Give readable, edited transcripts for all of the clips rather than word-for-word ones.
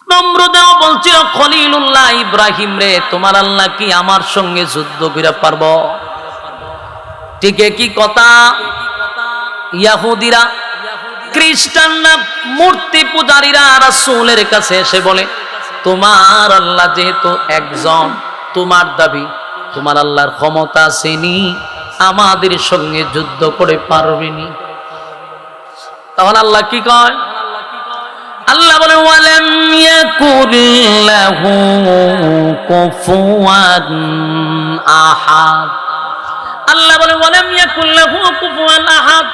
নমরুদেও বলছিল খলিলুল্লাহ ইব্রাহিম রে, তোমার আল্লাহ কি আমার সঙ্গে যুদ্ধ করে পারবো? ঠিক কি কথা? ইহুদিরা, খ্রিস্টানরা, মূর্তি পূজারীরা রাসূলের কাছে এসে বলে, তোমার আল্লাহ যেহেতু একজন, তোমার দাবি তোমার আল্লাহর ক্ষমতা আছেনি, আমাদের সঙ্গে যুদ্ধ করে পারবেনি। তখন আল্লাহ কি কয়? আল্লাহ বলে ওয়ালাম ইয়াকুল লাহু কুফুয়ান আহাদ। আল্লাহ বলে ওয়ালাম ইয়াকুল লাহু কুফুয়ান আহাদ,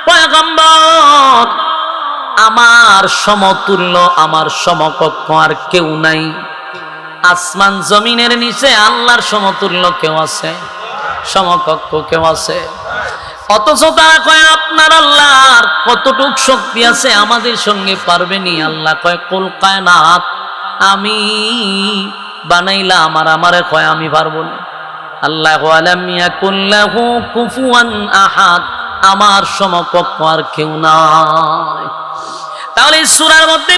পয়গম্বর আমার সমতুল্য, আমার সমকক্ষ আর কেউ নাই। আসমান জমিনের নিচে আল্লাহর সমতুল্য কেউ আছে? সমকক্ষ কেউ আছে? অথচ তারা কয় আপনার আল্লাহর কতটুক শক্তি আছে, আমাদের সঙ্গে পারবেনি। আল্লাহ কয় কুল কায়নাত, আমি বানাইলাম আর আমারে কয় আমি পারবো না। আল্লাহ ওয়ালাম ইয়াকুল লাহু কুফুয়ান আহাদ, আমার সমকক্ষ আর কেউ নাই। তাহলে সূরার মধ্যে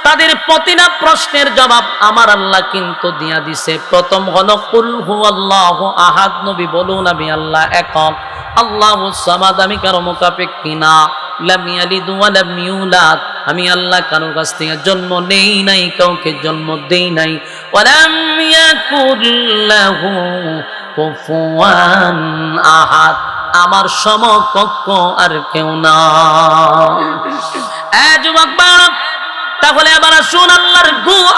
তাদের প্রতিটা প্রশ্নের জবাব আমার আল্লাহ কিন্তু দিয়া দিছে। প্রথম হলো কুল হুয়াল্লাহু আহাদ, নবী বলুন আমি আল্লাহ একক, আল্লাহুস সামাদ, আমি কারো মুখাপেক্ষী না, লাম ইয়ালিদ ওয়া লাম ইউলাদ, আমি আল্লাহ কারো কাছ থেকে জন্ম নেই নাই, কাউকে জন্ম দেই নাই। ওয়া লাম ইয়াকুল লাহু কুফুয়ান আহাদ, আমার সমকক্ষ আর কেউ না। এ যুবক বালক, তাহলে আবার আসুন, আল্লাহর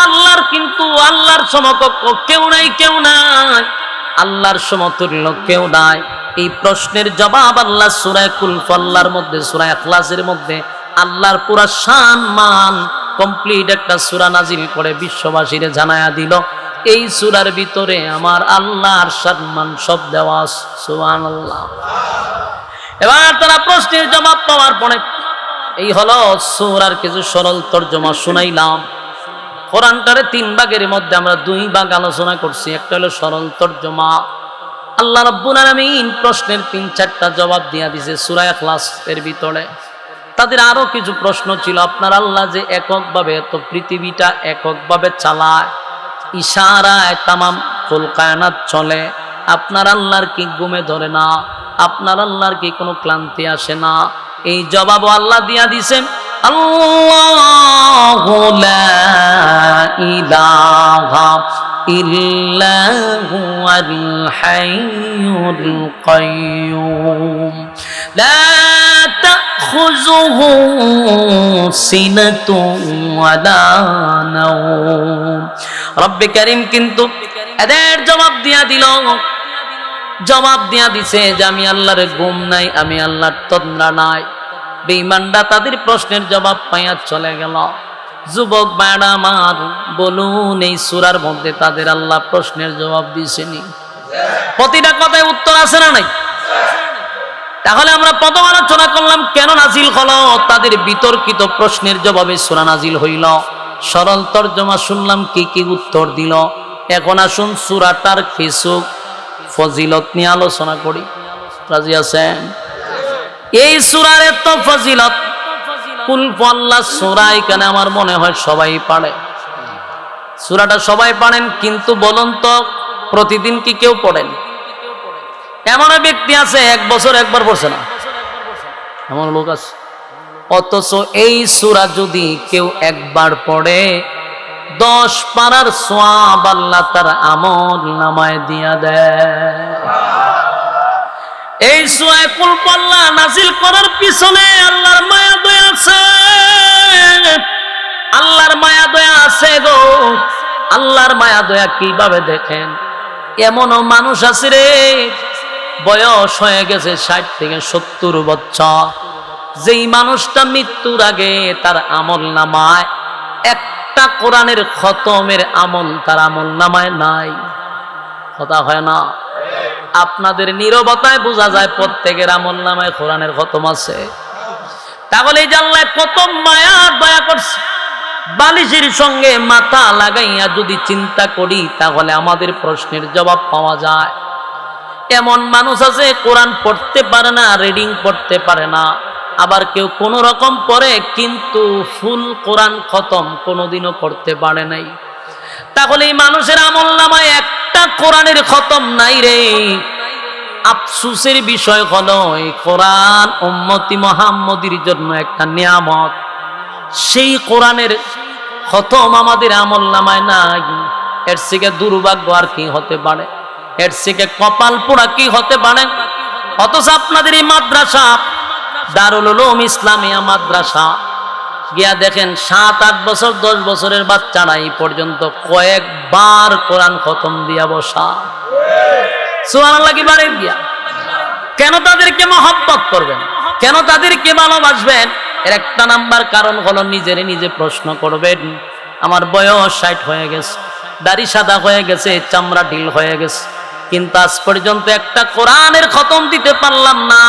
আল্লাহর কিন্তু আল্লাহর সমকক্ষ কেউ নাই, কেউ নাই, আল্লাহর সমতুল্য কেউ নাই। এই প্রশ্নের জবাব আল্লাহ সূরা কুল মধ্যে, সূরা ইখলাসের মধ্যে আল্লাহর পুরা শান মান কমপ্লিট একটা সূরা নাজিল করে বিশ্ববাসীরে জানায়া দিল। এই সূরার ভিতরে আমার আল্লাহর শান মান সব দেওয়া। সুবহানাল্লাহ। এবার তারা প্রশ্নের জবাব পাওয়ার পরে এই হলো সূরার কিছু সরল তরজমা শুনাইলাম। কোরআনটারে 3 ভাগের মধ্যে আমরা 2 ভাগ আলোচনা করছি। একটা হলো সরল তরজমা, আল্লাহ রাব্বুল আলামিন প্রশ্নের 3-4টা জবাব দিয়া দিয়েছে সূরা ইখলাস এর ভিতরে। তাদের আরো কিছু প্রশ্ন ছিল, আপনার আল্লাহ যে এককভাবে এত পৃথিবীটা এককভাবে চালায়, ইশারায় তামাম কুল কায়নাত চলে, আপনার আল্লাহর কি ঘুমে ধরে না? আপনার আল্লাহর কি কোনো ক্লান্তি আসে না? এই জবাবও আল্লাহ দিয়া দিয়েছেন। আল্লাহু লা ইলাহা ইল্লা হুয়াল হাইয়ুল কাইয়্যুম লা তাখুযুহু সিনাতুন ওয়ালা নাওম। রব্বে কারীম কিন্তু এদের জবাব দিয়া দিল, জবাব দিয়া দিছে যে আমি আল্লাহর ঘুম নাই, আমি আল্লাহর তন্দ্রা নাই। বেঈমানরা তাদের প্রশ্নের জবাব পাইয়া চলে গেল। যুবক ভাইরা আমার, বলুন এই সূরার মধ্যে তাদের আল্লাহ প্রশ্নের জবাব দিয়েছেনি? প্রতিটা কথায় উত্তর আছে না নাই? তাহলে আমরা প্রথম আলোচনা করলাম কেন নাজিল হলো, তাদের বিতর্কিত প্রশ্নের জবাবে সূরা নাজিল হইল। সরল তরজমা শুনলাম কি কি উত্তর দিল। এখন আসুন সূরাটার কিছু ফজিলত নিয়ে আলোচনা করি। রাজি আছেন? এই সূরার এত ফজিলত, কুল আল্লাহ সূরা, এখানে আমার মনে হয় সবাই পারে। সূরাটা সবাই পারেন, কিন্তু বলুন তো প্রতিদিন কি কেউ পড়েন? এমন ব্যক্তি আছে 1 বছর একবার পড়ছে না, এমন লোক আছে। অথচ এই সূরা যদি কেউ একবার পড়ে, 10 পারার সওয়াব আল্লাহ তার আমল নামায় দিয়া দেয়। এই সূরা কুল আল্লাহ নাজিল করার পিছনে আল্লাহর মায়া দয়া আছে, আল্লাহর মায়া দয়া আছে গো। আল্লাহর মায়া দয়া কিভাবে দেখেন? এমনও মানুষ আছে রে, বয়স হয়ে গেছে 60 থেকে 70 বছর, যেই মানুষটা মৃত্যুর আগে তার আমল নামায় একটা কোরআনের খতমের আমল তার আমল নামায় নাই। কথা হয় না? আপনাদের নীরবতায় বোঝা যায় প্রত্যেকের আমল নামায় কোরআনের খতম আছে। তাহলে এই যে আল্লাহ কত মায়া দয়া করছে, বালিশের সঙ্গে মাথা লাগাইয়া যদি চিন্তা করি তাহলে আমাদের প্রশ্নের জবাব পাওয়া যায়। এমন মানুষ আছে কোরআন পড়তে পারে না, রিডিং পড়তে পারে না, আবার কেউ কোন রকম পড়ে, কিন্তু ফুল কোরআন খতম কোনোদিনও করতে পারে নাই। তাহলে এই মানুষের আমলনামায় একটা কোরআনের খতম নাই রে। আফসোসের বিষয় হলো এই কোরআন উম্মতি মুহাম্মদীর জন্য একটা নিয়ামত, সেই কোরআনের খতম আমাদের আমলনামায় নাই। এর থেকে দুর্ভাগ্য আর কি হতে পারে, এর থেকে কপাল পোড়া কি হতে পারে? অথচ আপনাদের এই মাদ্রাসা দারুল উলুম ইসলামিয়া মাদ্রাসা গিয়া দেখেন 7-8 বছর 10 বছরের বাচ্চারা এই পর্যন্ত কয়েকবার কোরআন খতম দিয়া বসা। সুবহানাল্লাহ কি বাড়ি গিয়া। কেন তাদেরকে মহব্বত করবেন, কেন তাদেরকে ভালোবাসবেন? এর একটা নাম্বার কারণ হলো নিজেরে নিজে প্রশ্ন করবেন, আমার বয়স 60 হয়ে গেছে, দাড়ি সাদা হয়ে গেছে, চামড়া ঢিল হয়ে গেছে, কিন্তু আজ পর্যন্ত একটা কোরআনের খতম দিতে পারলাম না।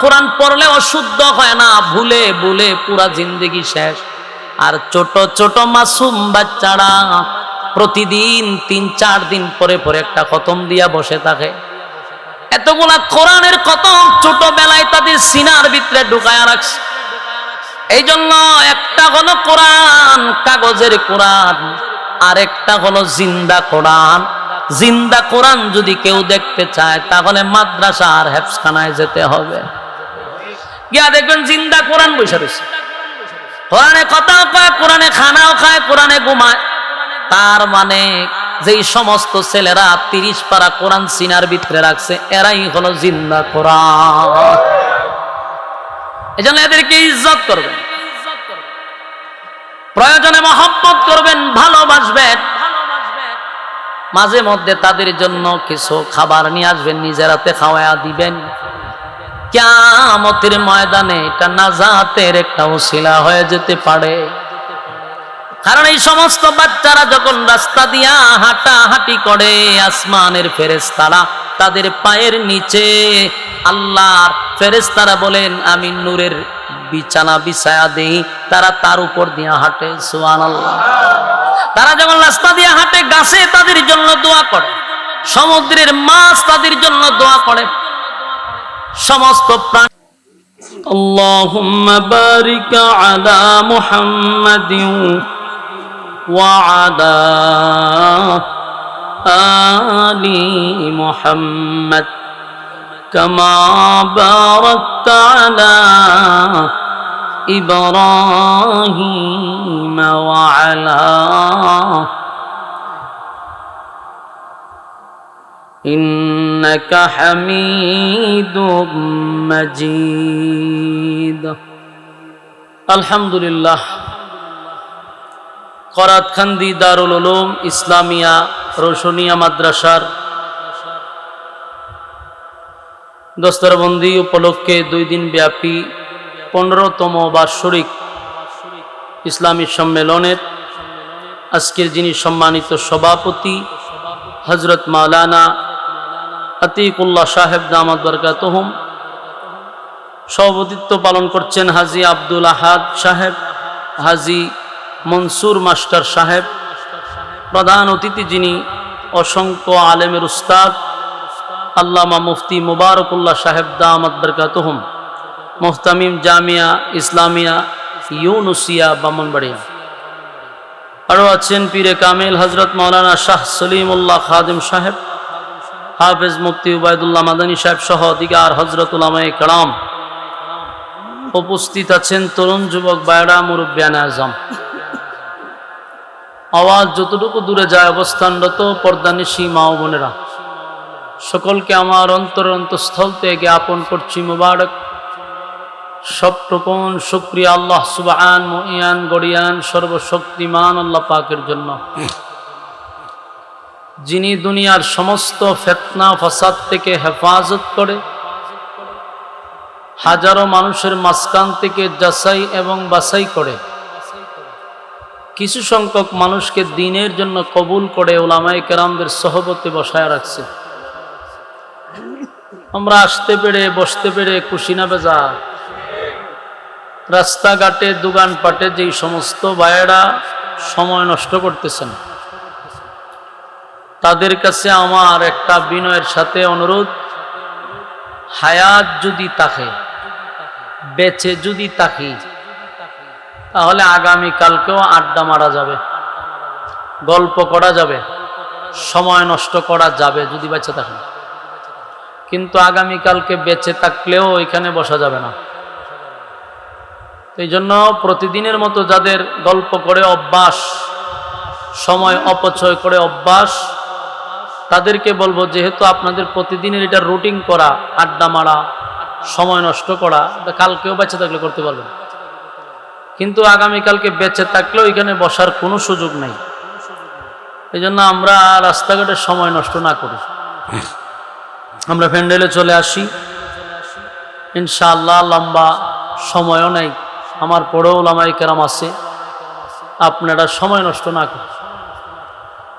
কোরআন পড়লে অশুদ্ধ হয় না, ভুলে ভুলে পুরা জিন্দেগি শেষ। আর ছোট ছোট মাসুম বাচ্চারা প্রতিদিন 3-4 দিন পরে পরে একটা খতম দিয়া বসে থাকে। এতগুলা কোরআনের খতম ছোটবেলায় তাদের সিনার ভিতরে ঢুকায়া রাখছে। এই জন্য একটা হলো কোরআন, কাগজের কোরআন, আর একটা হলো জিন্দা কোরআন। জিন্দা কোরআন যদি কেউ দেখতে চায় তাহলে মাদ্রাসা আর হেফজখানায় যেতে হবে, গিয়া দেখবেন জিন্দা কোরআন বসে রয়েছে। কোরআনে কথাও কয়, কোরআনে খানাও খায়, কোরআনে ঘুমায়। তার মানে যেই সমস্ত ছেলেরা 30 পারা কোরআন সিনার ভিতরে রাখছে, এরাই হলো জিন্দা কোরআন। এজন্য এদেরকে ইজ্জত করবেন, প্রয়োজনে মহব্বত করবেন, ভালোবাসবেন। মাঝে মধ্যে তাদের জন্য কিছু খাবার নিয়ে আসবেন, নিজের হাতে খাওয়ায়া দিবেন। কিয়ামতের ময়দানে এটা নাজাতের একটা ওসিলা হয়ে যেতে পারে। কারণ এই সমস্ত বাচ্চারা যখন রাস্তা দিয়া হাঁটাহাঁটি করে, আসমানের ফেরেশতারা তাদের পায়ের নিচে, আল্লাহর ফেরেশতারা বলেন আমি নূরের বিছানা বিছায়া দেই, তারা তার উপর দিয়া হাঁটে। সুবহানাল্লাহ। তারা যখন রাস্তা দিয়ে হাঁটে, গাছে তাদের জন্য দোয়া করে, সমুদ্রের মাছ তাদের জন্য দোয়া করে, সমস্ত প্রাণী। আল্লাহুম্মা বারিক আলা মুহাম্মাদিন ওয়া আলা আলি মুহাম্মাদ কামা বারাকতা আলা ইব্রাহিম ওয়া আলা ইন্নাকা হামিদুম মাজিদ। আলহামদুলিল্লাহ। করাতখান্দি দারুল উলুম ইসলামিয়া রোশনিয়া মাদ্রাসার দস্তরবন্দি উপলক্ষে 2 দিন ব্যাপী 15তম বার্ষিক ইসলামী সম্মেলনের আজকের যিনি সম্মানিত সভাপতি হযরত মাওলানা আতিকুল্লাহ সাহেব দামাত বরকাতুহুম, সভাপতিত্ব পালন করছেন হাজী আব্দুল আহাদ সাহেব, হাজী মনসুর মাস্টার সাহেব, প্রধান অতিথি যিনি অসংখ্য আলেমের উস্তাদ আল্লামা মুফতি মুবারকুল্লাহ সাহেব দামাত বরকাতুহুম, মুহতামিম জামিয়া ইসলামিয়া ইউনুসিয়া ব্রাহ্মণবাড়িয়া। আরও আছেন পীরে কামেল হযরত মাওলানা শাহ সলিমুল্লাহ খাদিম সাহেব, হাফেজ মুফতি উবাইদুল্লাহ মাদানী সাহেব সহ দিগার হযরত উলামায়ে কেরাম। উপস্থিত আছেন তরুণ যুবক ভাইরা, মুরব্বিয়ানে আজম। আওয়াজ যতটুকু দূরে যায় অবস্থানরত পর্দানিশী মা ও বোনেরা, সকলকে আমার অন্তরস্থল থেকে জ্ঞাপন করছি মুবারক সবটুকুন শুকরিয়া আল্লাহ সুবহান মুইয়ান গড়িয়ান সর্বশক্তিমান আল্লাহ পাকের জন্য, যিনি দুনিয়ার সমস্ত ফিতনা ফাসাদ থেকে হেফাজত করে, হাজারো মানুষের মাঝখান থেকে যাচাই এবং বাছাই করে কিছু সংখ্যক মানুষকে দ্বীনের জন্য কবুল করে উলামায়ে কেরামদের সোহবতে বসায় রাখছে। আমরা আসতে পেরে বসতে পেরে খুশি না বেজা? রাস্তাঘাটে দোকানপাটে যেই সমস্ত ভাইয়েরা সময় নষ্ট করতেছেন, তাদের কাছে আমার একটা বিনয়ের সাথে অনুরোধ, হায়াত যদি থাকে, বেঁচে যদি থাকি তাহলে আগামী কালকেও আড্ডা মারা যাবে, গল্প করা যাবে, সময় নষ্ট করা যাবে যদি বেঁচে থাকেন। কিন্তু আগামী কালকে বেঁচে থাকলেও এখানে বসা যাবে না। এই জন্য প্রতিদিনের মতো যাদের গল্প করে অভ্যাস, সময় অপচয় করে অভ্যাস, তাদেরকে বলবো যেহেতু আপনাদের প্রতিদিনের এটা রুটিন করা, আড্ডা মারা, সময় নষ্ট করা, কালকেও বেঁচে থাকলে করতে পারবেন। কিন্তু আগামীকালকে বেঁচে থাকলেও এখানে বসার কোনো সুযোগ নেই। এই জন্য আমরা রাস্তাঘাটে সময় নষ্ট না করি, আমরা প্যান্ডেলে চলে আসি ইনশাআল্লাহ। লম্বা সময়ও নেই, আমার পরেও ওলামায়ে কেরাম আছে, আপনারা সময় নষ্ট না করেন।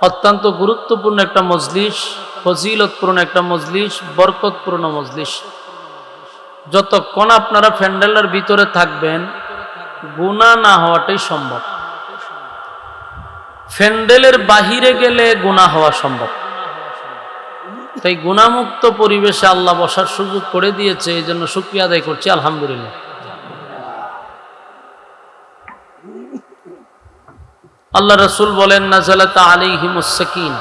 অত্যন্ত গুরুত্বপূর্ণ একটা মজলিস, ফজিলতপূর্ণ একটা মজলিস, বরকতপূর্ণ মজলিস। যতক্ষণ আপনারা প্যান্ডেলের ভিতরে থাকবেন গুনাহ না হওয়াটাই সম্ভব। প্যান্ডেলের বাহিরে গেলে গুনাহ হওয়া সম্ভব। তাই গুনাহমুক্ত পরিবেশে আল্লাহ বসার সুযোগ করে দিয়েছে, এই জন্য শুকরিয়া আদায় করছি আলহামদুলিল্লাহ। আল্লাহ রাসূল বলেন নাযালাত আলাইহিমুস সাকিনা,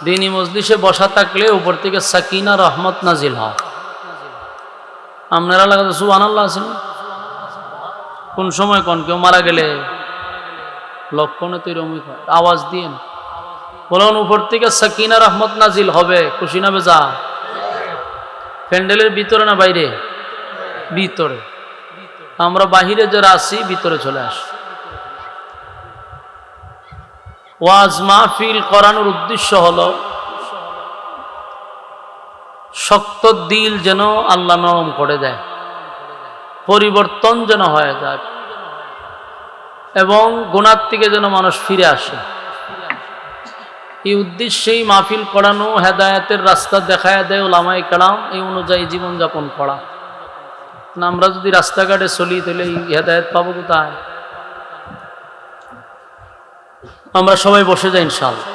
দ্বীনি মজলিসে বসা থাকলে উপর থেকে সাকিনা রহমত নাজিল হয়। আপনারা লাগাতে সুবহানাল্লাহ আছেন কোন সময় কোন কেউ মারা গেলে লক্ষণে তো এরকমই আওয়াজ দিয়েন, বলুন উপর থেকে সাকিনা রহমত নাজিল হবে, খুশি না বেজা? প্যান্ডেলের ভিতরে না বাইরে? ভিতরে। আমরা বাহিরে যারা আছি ভিতরে চলে আসি। ওয়াজ মাহফিল করানোর উদ্দেশ্য হলো শক্ত দিল যেন আল্লাহ নরম করে দেয়, পরিবর্তন যেন হয়ে যায়, এবং গুনাহ থেকে যেন মানুষ ফিরে আসে। এই উদ্দেশ্যেই মাহফিল করানো, হেদায়েতের রাস্তা দেখায় দেয় ওলামায়ে কেরাম, এই অনুযায়ী জীবনযাপন করা। না আমরা যদি রাস্তাঘাটে চলি তাহলে এই হেদায়েত পাবো কোথায়? আমরা সবাই বসে যাই ইনশাআল্লাহ।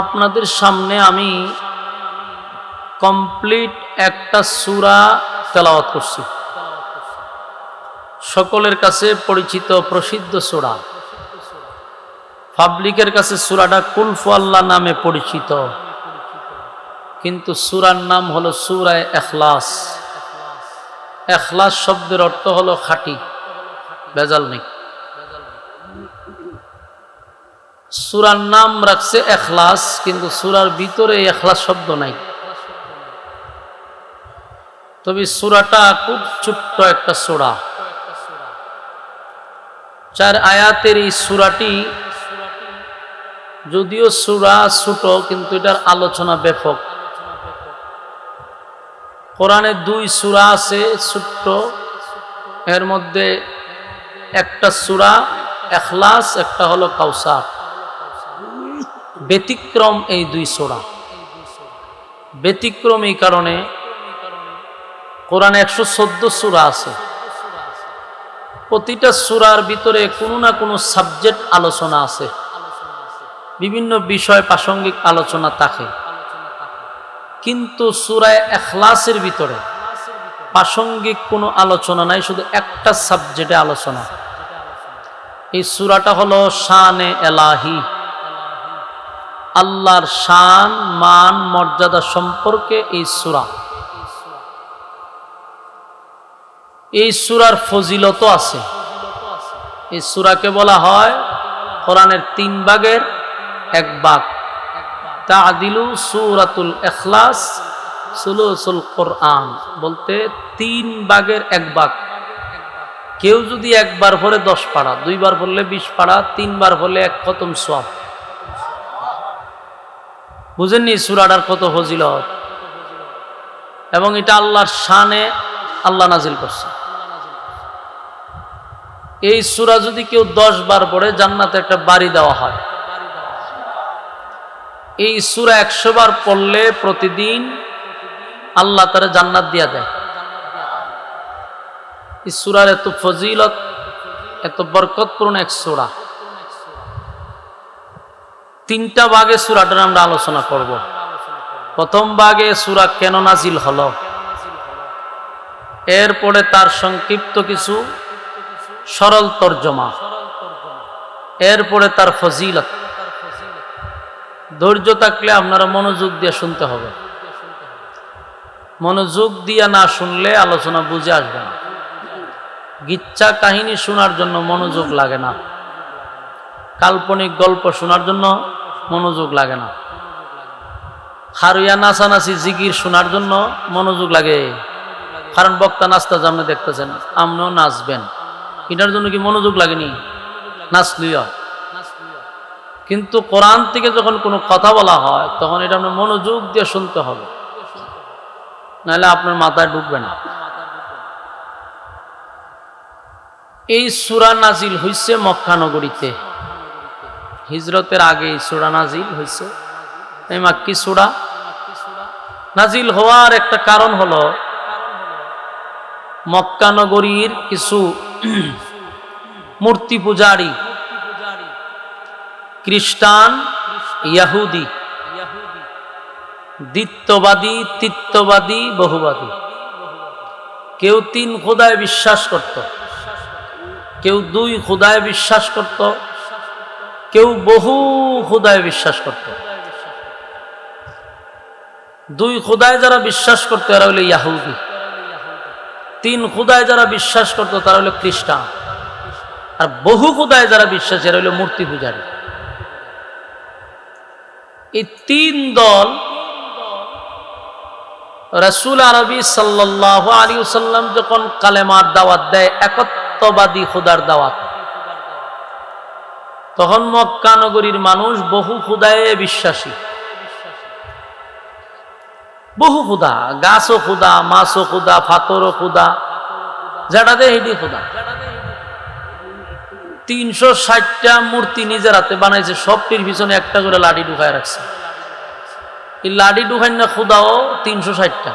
আপনাদের সামনে আমি কমপ্লিট একটা সূরা তেলাওয়াত করছি, সকলের কাছে পরিচিত প্রসিদ্ধ সূরা। পাবলিকের কাছে সূরাটা কুল হুয়াল্লাহ নামে পরিচিত, কিন্তু সূরার নাম হলো সূরা ইখলাস। ইখলাস শব্দের অর্থ হলো খাঁটি, ভেজাল নেই। সূরার নাম রাখছে ইখলাস, কিন্তু সূরার ভিতরে ইখলাস শব্দ নাই। তবে সূরাটা খুব ছোট্ট একটা সূরা, 4 আয়াতের এই সূরাটি, যদিও সূরা ছোট কিন্তু এটার আলোচনা ব্যাপক। কোরআনে 2 সূরা আছে ছোট্ট, এর মধ্যে একটা সূরা ইখলাস, একটা হলো কাউসার। ব্যতিক্রম এই 2 সূরা। ব্যতিক্রম এই কারণে কোরআনে 114 সূরা আছে, প্রতিটা সূরার ভিতরে কোনো না কোনো সাবজেক্ট আলোচনা আছে, বিভিন্ন বিষয় প্রাসঙ্গিক আলোচনা থাকে। কিন্তু সূরা ইখলাসের ভিতরে প্রাসঙ্গিক কোনো আলোচনা নাই, শুধু একটা সাবজেক্টে আলোচনা। এই সূরাটা হলো শানে এলাহি, আল্লাহর শান মান মর্যাদা সম্পর্কে এই সূরা। এই সূরার ফজিলত আছে। এই সূরাকে বলা হয় কোরআনের 3 ভাগের 1 ভাগ। তাআদিলু সূরাতুল ইখলাস সুলুসুল কোরআন, বলতে 3 ভাগের 1 ভাগ। কেউ যদি একবার পড়ে 10 পারা, 2 বার পড়লে 20 পারা, 3 বার পড়লে 1 খতম সওয়াব। বুঝেননি সূরাটার কত ফজিলত? এবং এটা আল্লাহর শানে আল্লাহ নাজিল করছে। এই সূরা যদি কেউ 10 বার পড়ে জান্নাতে একটা বাড়ি দেওয়া হয়। এই সূরা 100 বার পড়লে প্রতিদিন আল্লাহ তারে জান্নাত দিয়া দেয়। এই সূরার এত ফজিলত, এত বরকতপূর্ণ এক সূরা। 3টা ভাগে সূরাটার আমরা আলোচনা করব। প্রথম ভাগে সূরা কেন নাজিল হলো, এরপরে তার সংক্ষিপ্ত কিছু সরল তর্জমা, এরপরে তার ফজিলত। ধৈর্য থাকলে আপনারা মনোযোগ দিয়ে শুনতে হবে, মনোযোগ দিয়ে না শুনলে আলোচনা বুঝে আসবে না। গিচ্ছা কাহিনী শোনার জন্য মনোযোগ লাগে না, কাল্পনিক গল্প শোনার জন্য মনোযোগ লাগে না, খারুয়া নাচানাচি জিকির শোনার জন্য মনোযোগ লাগে। কারণ বক্তা নাচতে আপনি দেখতেছেন, আপনিও নাচবেন, এটার জন্য কি মনোযোগ লাগেনি? নাচলিও। কিন্তু কোরআন থেকে যখন কোনো কথা বলা হয় তখন এটা আপনার মনোযোগ দিয়ে শুনতে হবে, নাহলে আপনার মাথায় ঢুকবে না। এই সূরা নাজিল হইছে মক্কা নগরীতে, হিজরতের আগে এই সূরা নাজিল হইছে। এই মাক্কি সূরা নাজিল হওয়ার একটা কারণ হলো মক্কা নগরীর কিছু মূর্তি পূজারী খ্রিস্টান, ইহুদি, দ্বিত্ববাদী, তৃতীয়বাদী, বহুবাদী, কেউ 3 খোদায় বিশ্বাস করত, কেউ 2 খোদায় বিশ্বাস করত, কেউ বহু খোদায় বিশ্বাস করত। 2 খোদায় যারা বিশ্বাস করতো এরা হলো ইহুদি, 3 খোদায় যারা বিশ্বাস করতো তারা হলো খ্রিস্টান, আর বহু খোদায় যারা বিশ্বাস এরা হলো মূর্তি পূজারী। এই 3 দল রাসূল আরবি সাল্লাল্লাহু আলাইহি ওয়াসাল্লাম যখন কালেমার দাওয়াত দেয়, একত্ববাদী খোদার দাওয়াত, তখন মক্কা নগরীর মানুষ বহু খোদায় বিশ্বাসী। বহু খোদা, গাছও খোদা, মাছও খোদা, ফাতরও খোদা, যেটা দেয় এটি খোদা। 360টা মূর্তি নিজের হাতে বানাইছে, সবটির পিছনে একটা করে লাঠি ঢুকায় রাখছে। এই লাঠি ঢুকাই না খোদাও 360টা,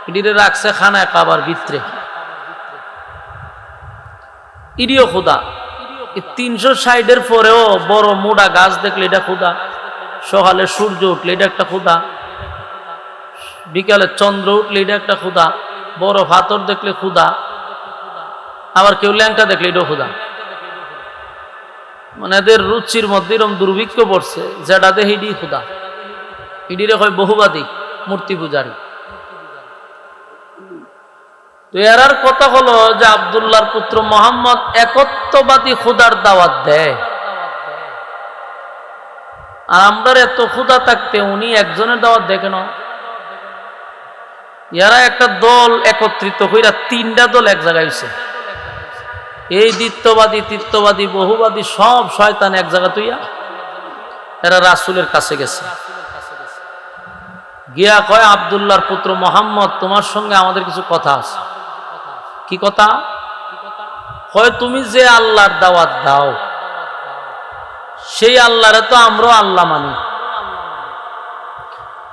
এটিরে রাখছে খানায় কাবার ভিতরে, ইডিও খোদা। এই 360-এর পরেও বড় মোটা গাছ দেখলে এটা খোদা, সকালে সূর্য উঠলে এটা একটা খোদা, বিকালে চন্দ্র উঠলে এটা একটা খোদা, বড় পাথর দেখলে খোদা, আবার কেউ ল্যাংটা দেখলে এটাও খোদা। মানে এদের রুচির মধ্যে এরকম দুর্ভিক্ষ পড়ছে, যেটা দেখে এটি খোদা, এটিরে হয় বহুবাদী, মূর্তি পূজারী। তো এরার কথা হলো যে আব্দুল্লাহর পুত্র মুহাম্মদ একত্ববাদী খোদার দাওয়াত দেয়, আর আমরা এত খোদা থাকতে উনি একজনের দাওয়াত দেয় কেন? এরা একটা দল একত্রিত কইরা 3টা দল এক জায়গায় হইছে। এই দ্বিত্ববাদী, তৃতীয়বাদী, বহুবাদী সব শয়তান এক জায়গা তুইয়া এরা রাসূলের কাছে গেছে, গিয়া কয় আব্দুল্লাহর পুত্র মুহাম্মদ, তোমার সঙ্গে আমাদের কিছু কথা আছে। কি কথা? কয় তুমি যে আল্লাহর দাওয়াত দাও সেই আল্লাহরে তো আমরাও আল্লাহ মানি,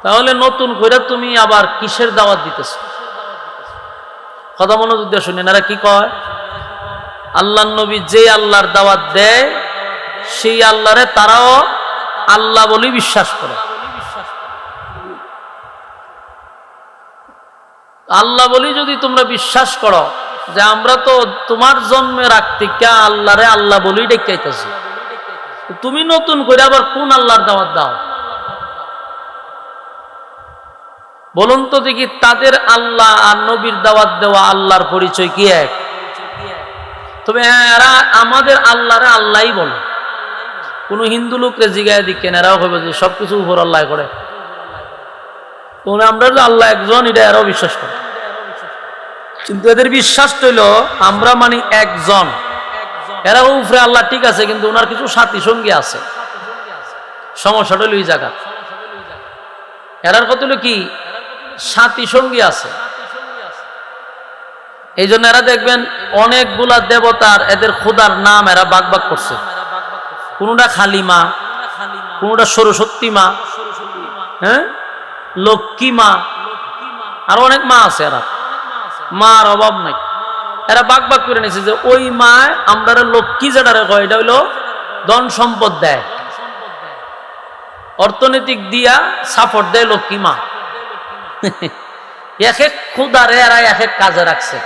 তাহলে নতুন করে তুমি আবার কিসের দাওয়াত দিতেছ? কথা মনোযোগ দিয়ে শুনেন, এরা কি কয়? আল্লাহর নবী যে আল্লাহর দাওয়াত দেয় সেই আল্লাহরে তারাও আল্লাহ বলে বিশ্বাস করে। আল্লাহ বলি যদি তোমরা বিশ্বাস করো যে আমরা তো তোমার জন্মের আগ থেকে আল্লাহরে আল্লাহ বলেই ডেকাইতেছি, তুমি নতুন করে আবার কোন আল্লাহর দাওয়াত দাও? বলুন তো দেখি, তাদের আল্লাহ আর নবীর দাওয়াত দেওয়া আল্লাহর পরিচয় কি এক? তবে এরা আমাদের আল্লাহরে আল্লাহই বলে। কোন হিন্দু লোকরে জিগায় দিকেন, এরাও হবে যে সবকিছু উপর আল্লাহ করে, আমরা যে আল্লাহ একজন এটা এরাও বিশ্বাস করে। কিন্তু এদের বিশ্বাস হইল আমরা মানে একজন, এরাও উপরে আল্লাহ ঠিক আছে, কিন্তু ওনার কিছু সাথী সঙ্গী আছে। সমস্যাটা হইল এই জায়গা, এরার কত হলো কি সাথী সঙ্গী আছে। এই জন্য এরা দেখবেন অনেকগুলা দেবতার এদের খোদার নাম এরা ভাগ ভাগ করছে। কোনটা খালিমা, কোনটা সরস্বতী মা, হ্যাঁ লক্ষ্মী মা, আর অনেক মা আছে। এরা মার অভাব নাই, এরা ভাগ ভাগ করে নিয়েছে যে ওই মা আমরা লক্ষ্মী যেটারে কয় এটা হইলো ধন সম্পদ দেয়, অর্থনৈতিক দিয়া সাপোর্ট দেয় লক্ষ্মী মা। এক এক খুদারে এরা এক এক কাজে রাখছে।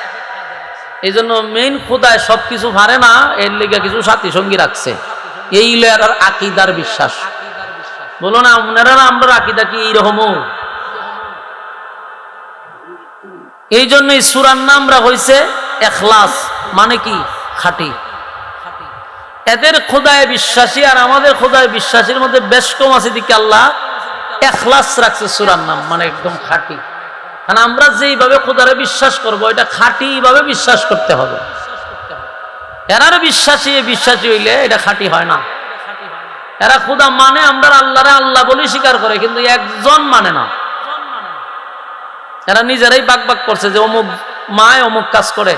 এই জন্য মেইন খুদায় সবকিছু পারে না, এর লিগে কিছু সাথী সঙ্গী রাখছে। এই আর আকীদার বিশ্বাস। বলো না আপনারা না আমরা আকীদা কি এইরকম? এই জন্য এই সূরার নাম হইছে ইখলাস, মানে কি খাঁটি। এদের খোদায় বিশ্বাসী আর আমাদের খোদায় বিশ্বাসীর মধ্যে বেশ কম আছে দিকে আল্লাহ ইখলাস রাখছে সূরার নাম, মানে একদম খাঁটি। কারণ আমরা যেইভাবে খোদারে বিশ্বাস করবো এটা খাঁটি ভাবে বিশ্বাস করতে হবে। এরার বিশ্বাসী হইলে এটা খাঁটি হয় না। এরা খোদা মানে আমরা আল্লাহরে আল্লাহ বলে স্বীকার করে, কিন্তু একজন মানে না। এরা নিজেরাই বাক করছে যে অমুক মায় অমুক কাজ করে,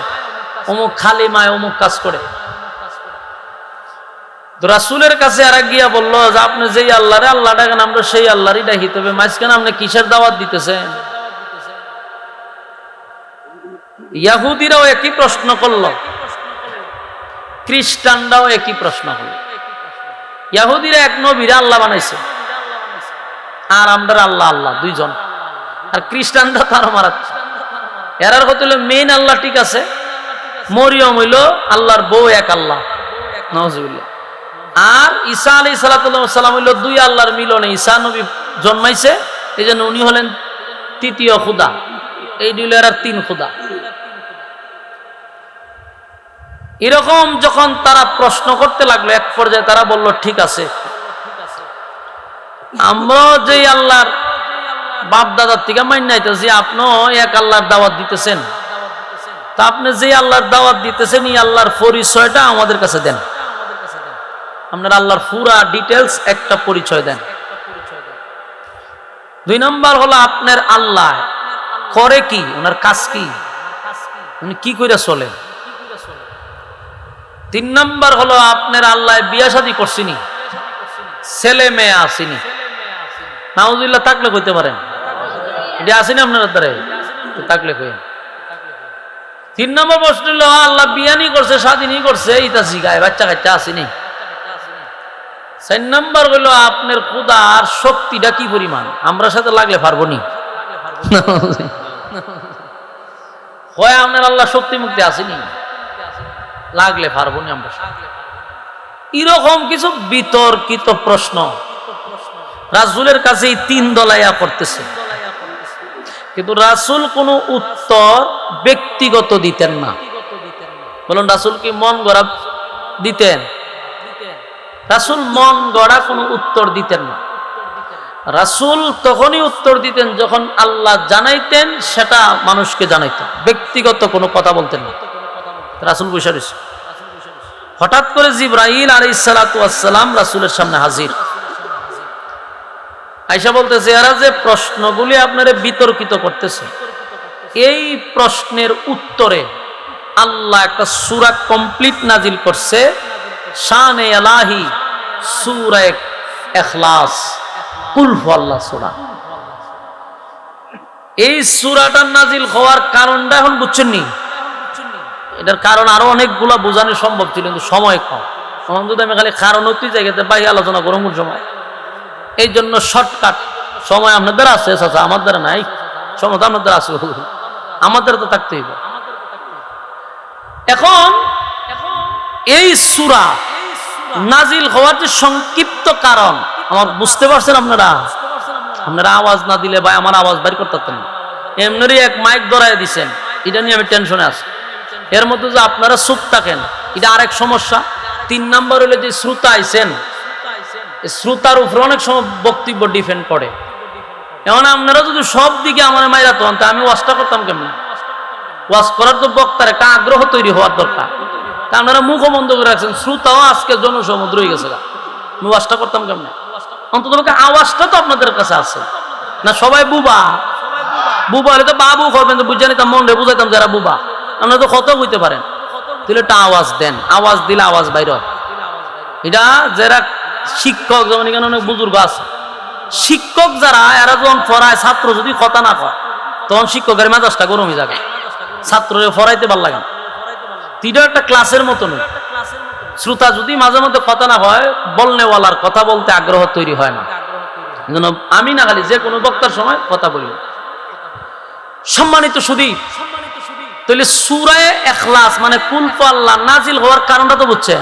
অমুক খালি মায় অমুক কাজ করে। রাসূলের কাছে এরা গিয়া বললো যে আপনি যেই আল্লাহরে আল্লাহ ডাকেন আমরা সেই আল্লাহরই ডাকি, তবে মাঝখানে আপনি কিসের দাওয়াত দিতেছেন? ইহুদিরাও একই প্রশ্ন করলো, খ্রিস্টানরাও একই প্রশ্ন করলো। ইহুদিরা এক নবীরে আল্লাহ বানাইছে আর আমরা আল্লাহ আল্লাহ দুইজন, আর খ্রিস্টানরা তারা মারাচ্ছে। এরার কথা হলো মেইন আল্লাহ ঠিক আছে, মরিয়ম হইল আল্লাহর বউ, এক আল্লাহ, নাউজুবিল্লাহ। আর ঈসা আলাইহিস সালাম হইল দুই আল্লাহর মিলনে ঈসা নবী জন্মাইছে, এই জন্য উনি হলেন তৃতীয় খুদা। এই দিল এরা তিন খুদা। এরকম যখন তারা প্রশ্ন করতে লাগলো, এক পর্যায়ে তারা বলল ঠিক আছে, আমরা যে আল্লাহর বাপ দাদার থেকে মান্য আইতেছি, আপনিও এক আল্লাহর দাওয়াত দিতেছেন, তা আপনি যে আল্লাহর দাওয়াত দিতেছেন এই আল্লাহর পরিচয়টা আমাদের কাছে দেন। আপনার আল্লাহর পুরা ডিটেলস একটা পরিচয় দেন। দুই নম্বর হলো আপনার আল্লাহ করে কি, ওনার কাজ কি, উনি কি করে চলে। তিন নম্বর হলো আপনার আল্লাহ বিয়া শাদী করছিনি, ছেলে মেয়ে আসেনি, নাউজুবিল্লাহ থাকলে কইতে পারেন, এটা আসেনি আপনার দ্বারে থাকলে কইেন। তিন নম্বর প্রশ্ন হলো আল্লাহ বিয়ানি করছে স্বাধীনই করছে, ইতা জিগায় বাচ্চা কাচ্চা আসেনি। চার নম্বর হলো আপনার খোদার শক্তিটা কি পরিমাণ, আমরা সাথে লাগলে পারবো নি, হয় আপনার আল্লাহ শক্তি মুক্তি আসেনি, লাগলে পারবো নি আমরা। এরকম কিছু বিতর্কিত প্রশ্ন রাসূলের কাছে তিন দলাইয়া করতেছে, কিন্তু রাসূল কোনো উত্তর ব্যক্তিগত দিতেন না। বলুন রাসূল কি মন গড়া দিতেন? রাসূল মন গড়া কোনো উত্তর দিতেন না। রাসূল তখনই উত্তর দিতেন যখন আল্লাহ জানাইতেন সেটা মানুষকে জানাইতেন, ব্যক্তিগত কোনো কথা বলতেন না। রাসূল বসে রয়েছে, হঠাৎ করে জিবরাইল আলাইহিস সালাতু ওয়াস সালাম রাসূলের সামনে হাজির। আয়েশা বলতেছে এরা যে প্রশ্নগুলি আপনারা বিতর্কিত করতেছে, এই প্রশ্নের উত্তরে আল্লাহ একটা সূরা কমপ্লিট নাজিল করছে, শানে ইলাহি সূরা ইখলাস, কুল হুয়াল্লাহ সূরা। এই সূরাটা নাজিল হওয়ার কারণটা এখন বুঝছেন নি? এটার কারণ আরো অনেকগুলা বোঝানো সম্ভব ছিল, কিন্তু সময় কম। তখন যদি আমি খালি কারণ হতে জায়গাতে বাইরে আলোচনা করব সময়, এই জন্য শর্টকাট সময় আপনাদের আছে, আমার দ্বারা নাই, সময় তো আপনাদের আছে, আমাদের তো থাকতেই হবে। এখন এই সূরা নাজিল হওয়ার যে সংক্ষিপ্ত কারণ আমার বুঝতে পারছেন আপনারা? আপনারা আওয়াজ না দিলে ভাই আমার আওয়াজ বের করতে পারতেন না, এমনি এক মাইক ধরায় দিচ্ছেন, এটা নিয়ে আমি টেনশনে আছি। এর মধ্যে যে আপনারা চুপ থাকেন এটা আরেক সমস্যা। তিন নম্বর হলো যে শ্রোতা আইছেন, শ্রোতার উপর অনেক সময় বক্তব্য ডিপেন্ড করে। এখন আপনারা যদি সব দিকে আমার মাইরা তখন তা আমি ওয়াজটা করতাম কেমন? ওয়াজ করার তো বক্তার একটা আগ্রহ তৈরি হওয়ার দরকার। তা আপনারা মুখও বন্ধ করে রাখছেন, শ্রোতাও আজকে জনসমুদ্র হয়ে গেছে, আমি ওয়াজটা করতাম কেমন? অন্তত আওয়াজটা তো আপনাদের কাছে আছে না? সবাই বুবা, বুবা হলে তো বাবু করবেন, তো বুঝে নিতাম, মন রে বুঝাইতাম যারা বুবা। আপনারা তো কত বুঝতে পারেন, তাহলে একটা আওয়াজ দেন, আওয়াজ দিলে আওয়াজ বাইর হয়। এটা যারা শিক্ষক, যেমন এখানে অনেক বুজুর্গ আছে, শিক্ষক যারা এরা যখন পড়ায় ছাত্র যদি কথা না কয় তখন শিক্ষকের মেজাজটা গরম হয়ে যাবে, ছাত্ররে পড়াইতে ভালো লাগে। এটা একটা ক্লাসের মতন। শ্রোতা যদি মাঝে মধ্যে কথা না হয়, বলনেওয়ালার কথা বলতে আগ্রহ তৈরি হয় না। আমি না খালি যে কোনো বক্তার সময় কথা বলি। সম্মানিত সুধী, তাহলে সূরা ইখলাস মানে কুল আল্লাহ নাজিল হওয়ার কারণটা তো বুঝছে।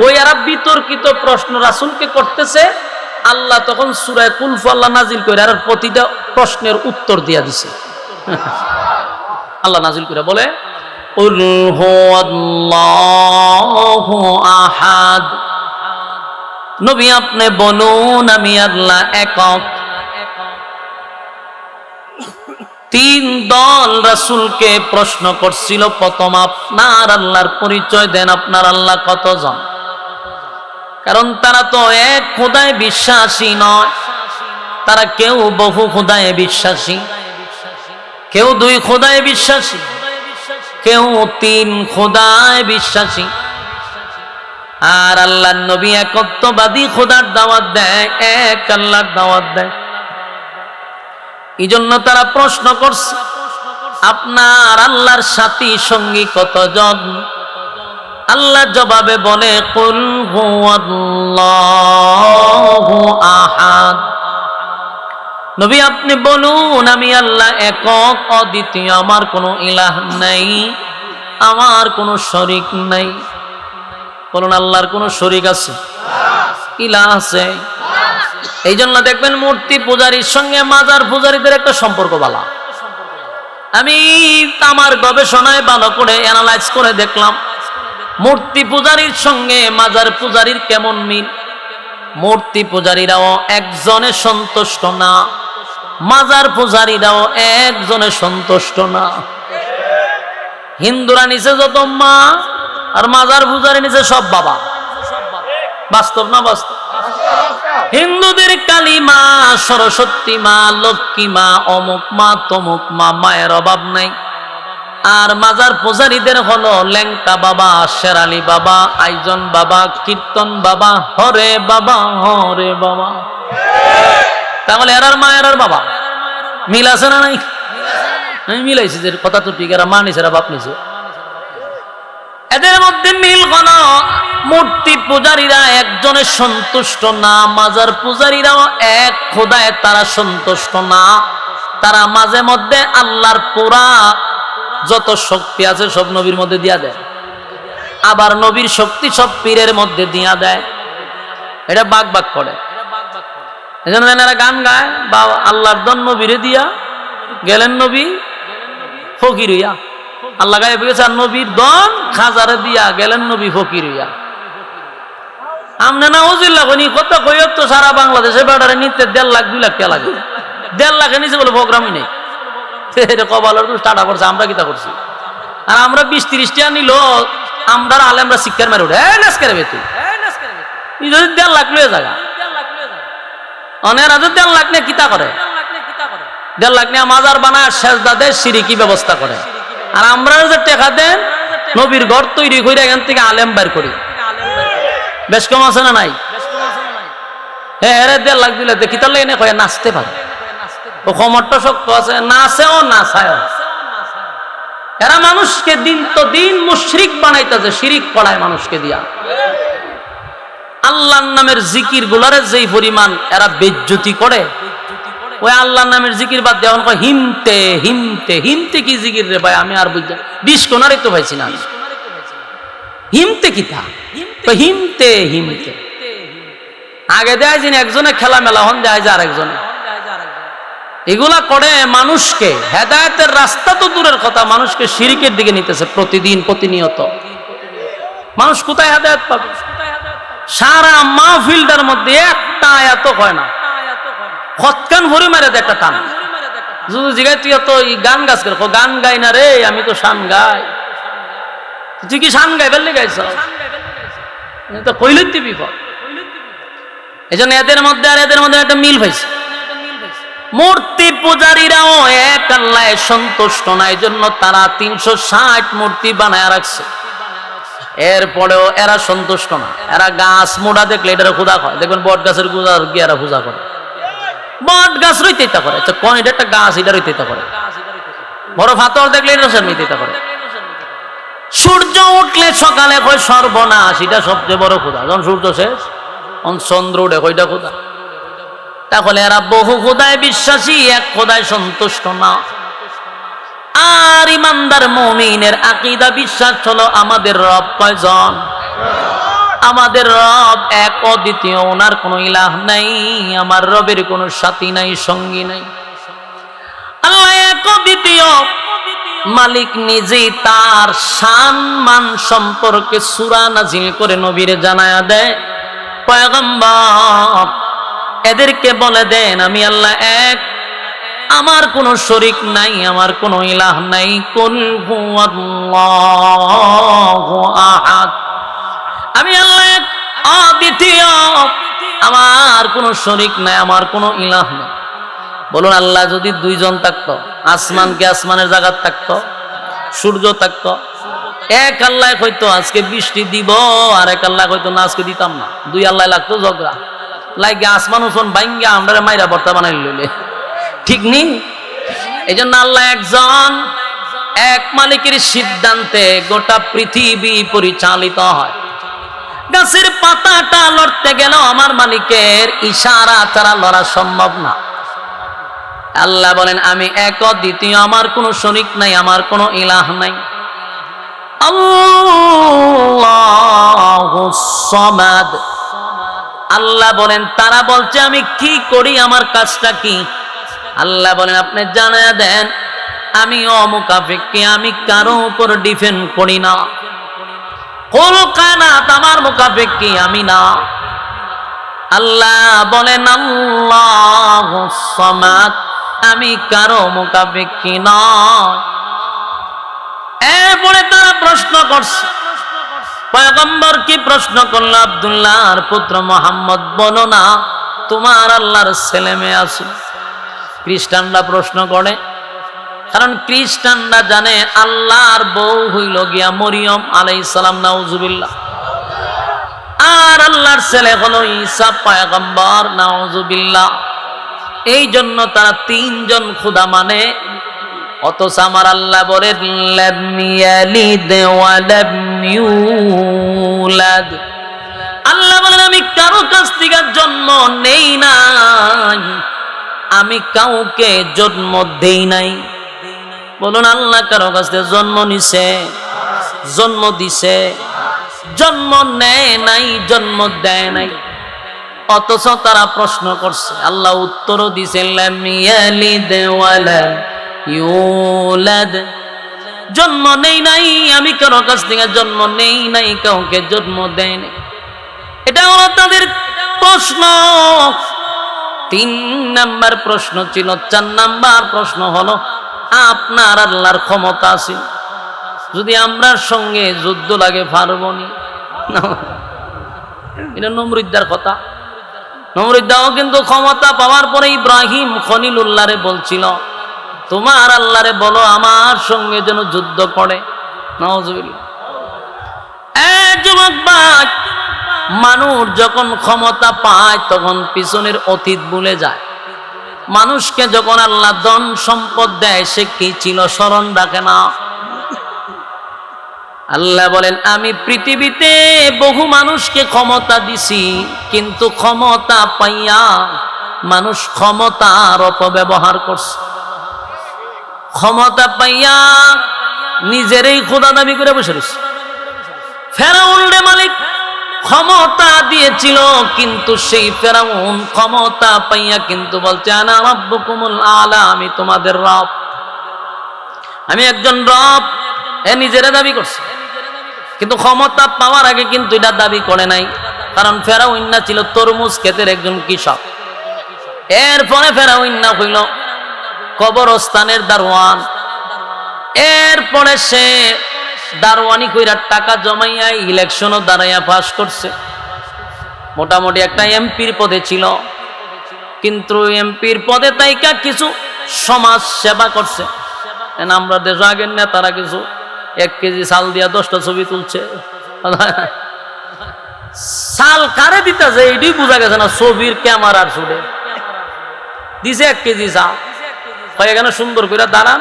ওই এরা বিতর্কিত প্রশ্ন রাসূলকে করতেছে, আল্লাহ তখন সূরা কুল আল্লাহ নাজিল করে আর প্রতিটা প্রশ্নের উত্তর দিয়া দিছে। আল্লাহ নাজিল করে বলে কুল হুয়াল্লাহু আহাদ, নবী আপনি বলুন আমি আল্লাহ একক। তিন দল রাসূলকে প্রশ্ন করছিল, প্রথম আপনার আল্লাহর পরিচয় দেন, আপনার আল্লাহ কতজন? কারণ তারা তো এক খোদায় বিশ্বাসী নয়, তারা কেউ বহু খোদায় বিশ্বাসী, কেউ দুই খোদায় বিশ্বাসী, কেউ তিন খোদায় বিশ্বাসী। আর আল্লাহর নবী একত্ববাদী খোদার দাওয়াত দেয়, এক আল্লাহর দাওয়াত দেয়। এই জন্য তারা প্রশ্ন করছে আপনার আল্লাহর সাথী সঙ্গী কতজন? আল্লাহ জবাবে বলে কুল হুয়াল্লাহু আহাদ, নবী আপনি বলুন আমি আল্লাহ একক অদ্বিতীয়, আমার কোনো ইলাহ নাই, আমার কোনো শরীক নাই। বলুন আল্লাহর কোনো শরীক আছে? ইলাহ আছে। এই জন্য দেখবেন মূর্তি পূজারীর সঙ্গে মাজার পূজারীদের একটা সম্পর্ক ভালো। আমি আমার গবেষণায় ভালো করে অ্যানালাইজ করে দেখলাম মূর্তি পূজারীর সঙ্গে মাজার পূজারীর কেমন মিল। মূর্তি পূজারীরাও একজনে সন্তুষ্ট না, মাজার পূজারীরাও একজনে সন্তুষ্ট না। হিন্দুরা নিচে যত মা আর মাজার পূজারী নিচে সব বাবা। বাস্তব না বাস্তব? হিন্দুদের কালী মা, সরস্বতী মা, লক্ষ্মী মা, অমুক মা, তমুক মা, মায়ের অভাব নাই। আর মাজার পূজারীদের হলো ল্যাংটা বাবা, শেরালি বাবা, আইজন বাবা, কীর্তন বাবা, হরে বাবা, হরে বাবা। তাহলে এরার মা এরার বাবা মিল আছে না নাই? আমি মিলাইছি যে কথা তো ঠিক, এরা মা নিছে এরা বাপ নিছে। এদের মধ্যে মিল কোন? মূর্তি পূজারীরা একজনে সন্তুষ্ট না, মাজার পূজারীরাও এক খোদায় তারা সন্তুষ্ট না। তারা মাঝে মধ্যে আল্লাহর পুরা যত শক্তি আছে সব নবীর মধ্যে দিয়া দেয়, আবার নবীর শক্তি সব পীরের মধ্যে দিয়া দেয়। এটা বাগ বাগ করে। এজন্য এরা গান গায় বা আল্লাহর দন নবীরে দিয়া গেলেন নবী ফকির হইয়া, আল্লাহ গায়ে পেয়েছে আর নবীর দন খাজারে দিয়া গেলেন নবী ফকির হইয়া। আমনে না ওজিল্লা কইনি কত কইত তো সারা বাংলাদেশে বেড়ারে নিতে 1.5 লাখ 2 লাখ টাকা লাগে। 1.5 লাখের নিচে বলে প্রোগ্রামই নেই। কবালের তো টাটা করছে, আমরা কিতা করছি? আর আমরা 20-30 টাকা নিল আমরা আলেমরা শিক্ষার মেরে উঠে নাচকে রে তুই যদি 1.5 লাখ লয়ে জায়গা অনেক রাজু 1.5 লাখ নিয়ে কিতা করে? 1.5 লাখ নিয়ে মাজার বানায় সেজদা দেয়, সিরিকি ব্যবস্থা করে। আর আমরা যে টাকা দেন নবীর ঘর তৈরি করে এখান থেকে আলেম বাইর করি। বেশ কম আছে না নাই? হ্যাঁ 1.5 লাখ দিলে দেখি তাহলে এনে কয়ে নাচতে পারে, ও ক্ষমতা শক্ত আছে, নাচেও নাচায়ও। এরা মানুষকে দিন তো দিন মুশরিক বানাইতেছে, শিরিক পড়ায় মানুষকে দিয়া। আল্লাহর নামের জিকির গুলারে যেই পরিমাণ এরা বেজ্জতি করে, ওই আল্লাহর নামের জিকির বাদ দিয়ে কয় হিমতে হিমতে। হিমতে কি জিকির রে ভাই? আমি আর বুঝলাম 20 কোনারই তো পাইছি না। হিমতে কি তা? হিমতে হিমতে আগে দেয় যিনি একজনে খেলা মেলা হন দেয় যে আরেকজনে। এগুলা করে মানুষকে হেদায়েতের রাস্তা তো দূরের কথা, মানুষকে শিরিকের দিকে নিতেছে প্রতিদিন প্রতিনিয়ত। মানুষ কোথায় হেদায়েত পাবে? সারা মাহফিলটার মধ্যে একটা আয়াত হয় না, হৎকান ভরি মারে একটা টান। যদি জিগাই তুই তো গান গাছ করে, গান গাই না রে, আমি তো শান গাই। তুই কি শান গাই ফেললে গাইছ? তো কইলেই তুই বিপদ। এই জন্য এদের মধ্যে আর এদের মধ্যে একটা মিল পাইছে। মূর্তি পূজারীরাও এক আল্লাহ সন্তুষ্ট না, এই জন্য তারা 360 মূর্তি বানায় রাখছে। এরপরেও এরা সন্তুষ্ট না। এরা গাছ মোড়া দেখলে এটার খোদা হয়। দেখবেন বট গাছের গুজার গিয়ে এরা পূজা করে। বট গাছ রইতে করে, কোন এটা একটা গাছ, এটা রইতে করে। বড় ফাতর দেখলে এটা রইতে করে। সূর্য উঠলে সকালে কয় সর্বনাশ, এটা সবচেয়ে বড় খোদা। যখন সূর্য শেষ চন্দ্র উঠে কয়টা খোদা। তাহলে এরা বহু খোদায় বিশ্বাসী, এক খোদায় সন্তুষ্ট না। আর ইমানদার মুমিনের আকীদা বিশ্বাস হলো আমাদের রব কয়জন? আমাদের রব এক অদ্বিতীয়, ওনার কোনো ইলাহ নাই, আমার রবের কোনো সাথী নাই, সঙ্গী নাই। আল্লাহ এক অদ্বিতীয়, মালিক নিজেই তার শান মান সম্পর্কে সূরা নাজিল করে নবীরে জানায়া দেয়, পয়গম্বর এদেরকে বলে দেন আমি আল্লাহ এক, আমার কোনো শরীক নাই, আমার কোনো ইলাহ নাই। কুল হুয়াল্লাহু আহাদ, আমি আল্লাহ এক অদ্বিতীয়, আমার কোনো শরীক নাই, আমার কোনো ইলাহ নাই। বলুন, আল্লাহ যদি দুইজন থাকতো, আসমানকে আসমানের জায়গায় থাকতো, সূর্য থাকতো, এক আল্লাহ হয়তো আজকে বৃষ্টি দিব, আর এক আল্লাহ হয়তো না আজকে দিতাম না। দুই আল্লাহ লাগতো ঝগড়া লাগে, আসমান উসমান বাইঙ্গা আমরা মাইরা বর্তা বানাই লইলে, ঠিক নেই? এই জন্য আল্লাহ একজন, এক মালিকের সিদ্ধান্তে গোটা পৃথিবী পরিচালিত হয়। গাছের পাতাটা লড়তে গেল আমার মালিকের ইশারা ছাড়া লড়া সম্ভব না। আল্লাহ বলেন আমি এক দ্বিতীয়, আমার কোনো শরীক নাই, আমার কোনো ইলাহ নাই। আল্লাহুস সামাদ, আল্লাহ বলেন তারা বলছে আমি কি করি, আমার কাজটা কি? আল্লাহ বলেন আপনি জানায়া দেন আমি অমুকাফিককে, আমি কারো উপর ডিপেন্ড করি না। কুল কানাত, আমার মুকাফিক কি? আমি না। আল্লাহ বলেন আল্লাহুস সামাদ, আমি কারো মুকাফিক কি নয়। এরপরে তারা প্রশ্ন করছে, পয়গম্বর কি প্রশ্ন করলো? আব্দুল্লাহর পুত্র মুহাম্মদ, বলো না তোমার আল্লাহর ছেলে মেয়ে আছে? খ্রিস্টানরা প্রশ্ন করে, কারণ খ্রিস্টানরা জানে আল্লাহর বউ হইল গিয়া মরিয়ম আলাইহিস সালাম, নাউজুবিল্লাহ, আর আল্লাহর ছেলে হলো ঈসা পয়গম্বর, নাউজুবিল্লাহ। এই জন্য তারা তিনজন খোদা মানে। অথচ আমার আল্লাহ বলেন লাম ইয়ালিদ ওয়া লাম ইউলাদ, আল্লাহ বলেন আমি কারো কাছ থেকে জন্ম নেই নাই, আমি কাউকে জন্ম দেই নাই। বলুন আল্লাহ কারো কাছ থেকে জন্ম নিছে? জন্ম দিছে? জন্ম নেয় নাই, জন্ম দেয় নাই। অথচ তারা প্রশ্ন করছে, আল্লাহ উত্তরও দিছে লাম ইয়ালিদ ওয়া লাম ইউলাদ, জন্ম নেই নাই, আমি কারো কাছ থেকে জন্ম নেই নাই, কাউকে জন্ম দেয় নাই। এটা হলো তাদের প্রশ্ন। 3 নাম্বার প্রশ্ন ছিল। 4 নাম্বার প্রশ্ন হলো আপনার আল্লাহর ক্ষমতা আছে, যদি আমরার সঙ্গে যুদ্ধ লাগে পারবো নি? এটা নমরুদ্দার কথা। নমরুদ্দাও কিন্তু ক্ষমতা পাওয়ার পরে ইব্রাহিম খলিলুল্লাহরে বলছিল তোমার আল্লাহরে বলো আমার সঙ্গে যেন যুদ্ধ করে। নাউজুবিল্লাহ। যুবক ভাই, মানুষ যখন ক্ষমতা পায় তখন পিছনের অতীত ভুলে যায়। মানুষকে যখন আল্লাহ ধন সম্পদ দেয় সে কি ছিল স্মরণ রাখে না। আল্লাহ বলেন আমি পৃথিবীতে বহু মানুষকে ক্ষমতা দিছি, কিন্তু ক্ষমতা পাইয়া মানুষ ক্ষমতার অপব্যবহার করছে। ক্ষমতা পাইয়া নিজেরই খোদা দাবি করে বসে রয়েছে। ফেরাউন রে মালিক ক্ষমতা দিয়েছিল, কিন্তু সেই ফেরাউন ক্ষমতা পাইয়া কিন্তু বলছে আনা রাব্বুকুমুল আলা, আমি তোমাদের রব, আমি একজন রব, এ নিজেরা দাবি করছে। কিন্তু ক্ষমতা পাওয়ার আগে কিন্তু এটা দাবি করে নাই, কারণ ফেরাউন না ছিল তরমুজ ক্ষেতের একজন কৃষক। এরপরে ফেরাউন না হইল কবরস্থানের দারোয়ান। এরপরে সে দারোয়ানি কইরা টাকা জমাইয়া ইলেকশনও দাঁড়াইয়া পাস করছে। মোটামুটি একটা এমপির পদে ছিল, কিন্তু এমপির পদে তাইকা কিছু সমাজ সেবা করছে। আমরা দেশ আগের নেতারা কিছু 1 কেজি চাল দিয়া 10টা ছবি তুলছে। চাল কারে দিতেছে এটাই বোঝা গেছে না, ছবির ক্যামেরার ছুটে দিছে 1 কেজি চাল। এখানে সুন্দর করে দাঁড়ান,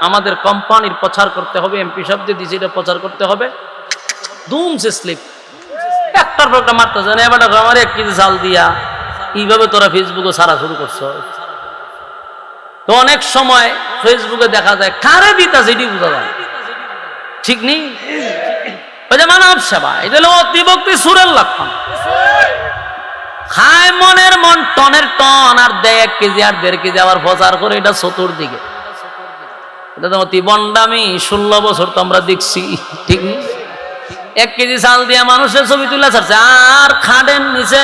আমাদের কোম্পানির প্রচার করতে হবে, এমপি সাহেব যে দিছে এটা প্রচার করতে হবে। দুমছে স্লিপ একটার পর একটা মারতেছে না। এবার আমার 1 কেজি চাল দিয়া এইভাবে তোরা ফেসবুকে সারা শুরু করছো। তো অনেক সময় ফেসবুকে দেখা যায় কারে দিতাছে এটি বোঝা যায় ঠিক নেই। ওই যে মানব সেবা, এটা হলো অতিভক্তি সুরের লক্ষণ। খায় মনের মন, টনের টন, আর দেয় 1 কেজি আর 1.5 কেজি আবার প্রচার করে, এটা চতুর্দিকে। এটা তো অতি বন্ডামি। 16 বছর তো আমরা দেখছি, ঠিক নেই। 1 কেজি চাল দিয়া মানুষের ছবি তুলে ছাড়ছে, আর খাটের নিচে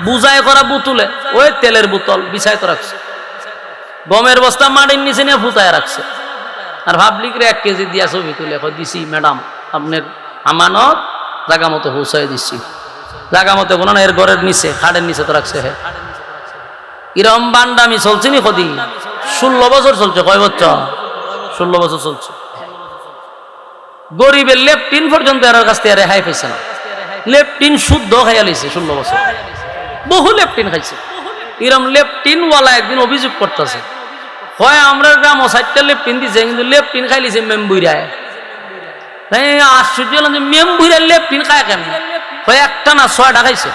বুঝাই করা বোতলে ওই তেলের বোতল বিছাই তো রাখছে, গমের বস্তা মাটির নিচে নিয়ে ফুটায় রাখছে, আর ভাবলিক রে 1 কেজি দিয়া ছবি তুলে দিছি ম্যাডাম আপনার আমানত জায়গা মতো পৌঁছাই দিচ্ছি, জায়গা মতো কোনো না, এর ঘরের নিচে খাটের নিচে তো রাখছে। হ্যাঁ, এরম বান্ডামি চলছে নি কদি? 16 বছর চলছে। কয় বছর? 16 বছর চলছে। গরিবের লেপটিন পর্যন্ত এর কাছ থেকে রেহাই পাইছে না। লেপটিন শুদ্ধ খাইয়া লিছে 16 বছর, বহু লেপটিন খাইছে। এরম লেপটিন ওয়ালা একদিন অভিযোগ করতেছে, হয় আমরা গ্রাম 4টা লেপটিন দিছে, কিন্তু লেপটিন খাই লিছে মেম্বুইরায়। আশ্চর্য হলাম যে মেম্বুইরার লেপটিন খায় কেন? হয় একটা না 6টা খাইছে।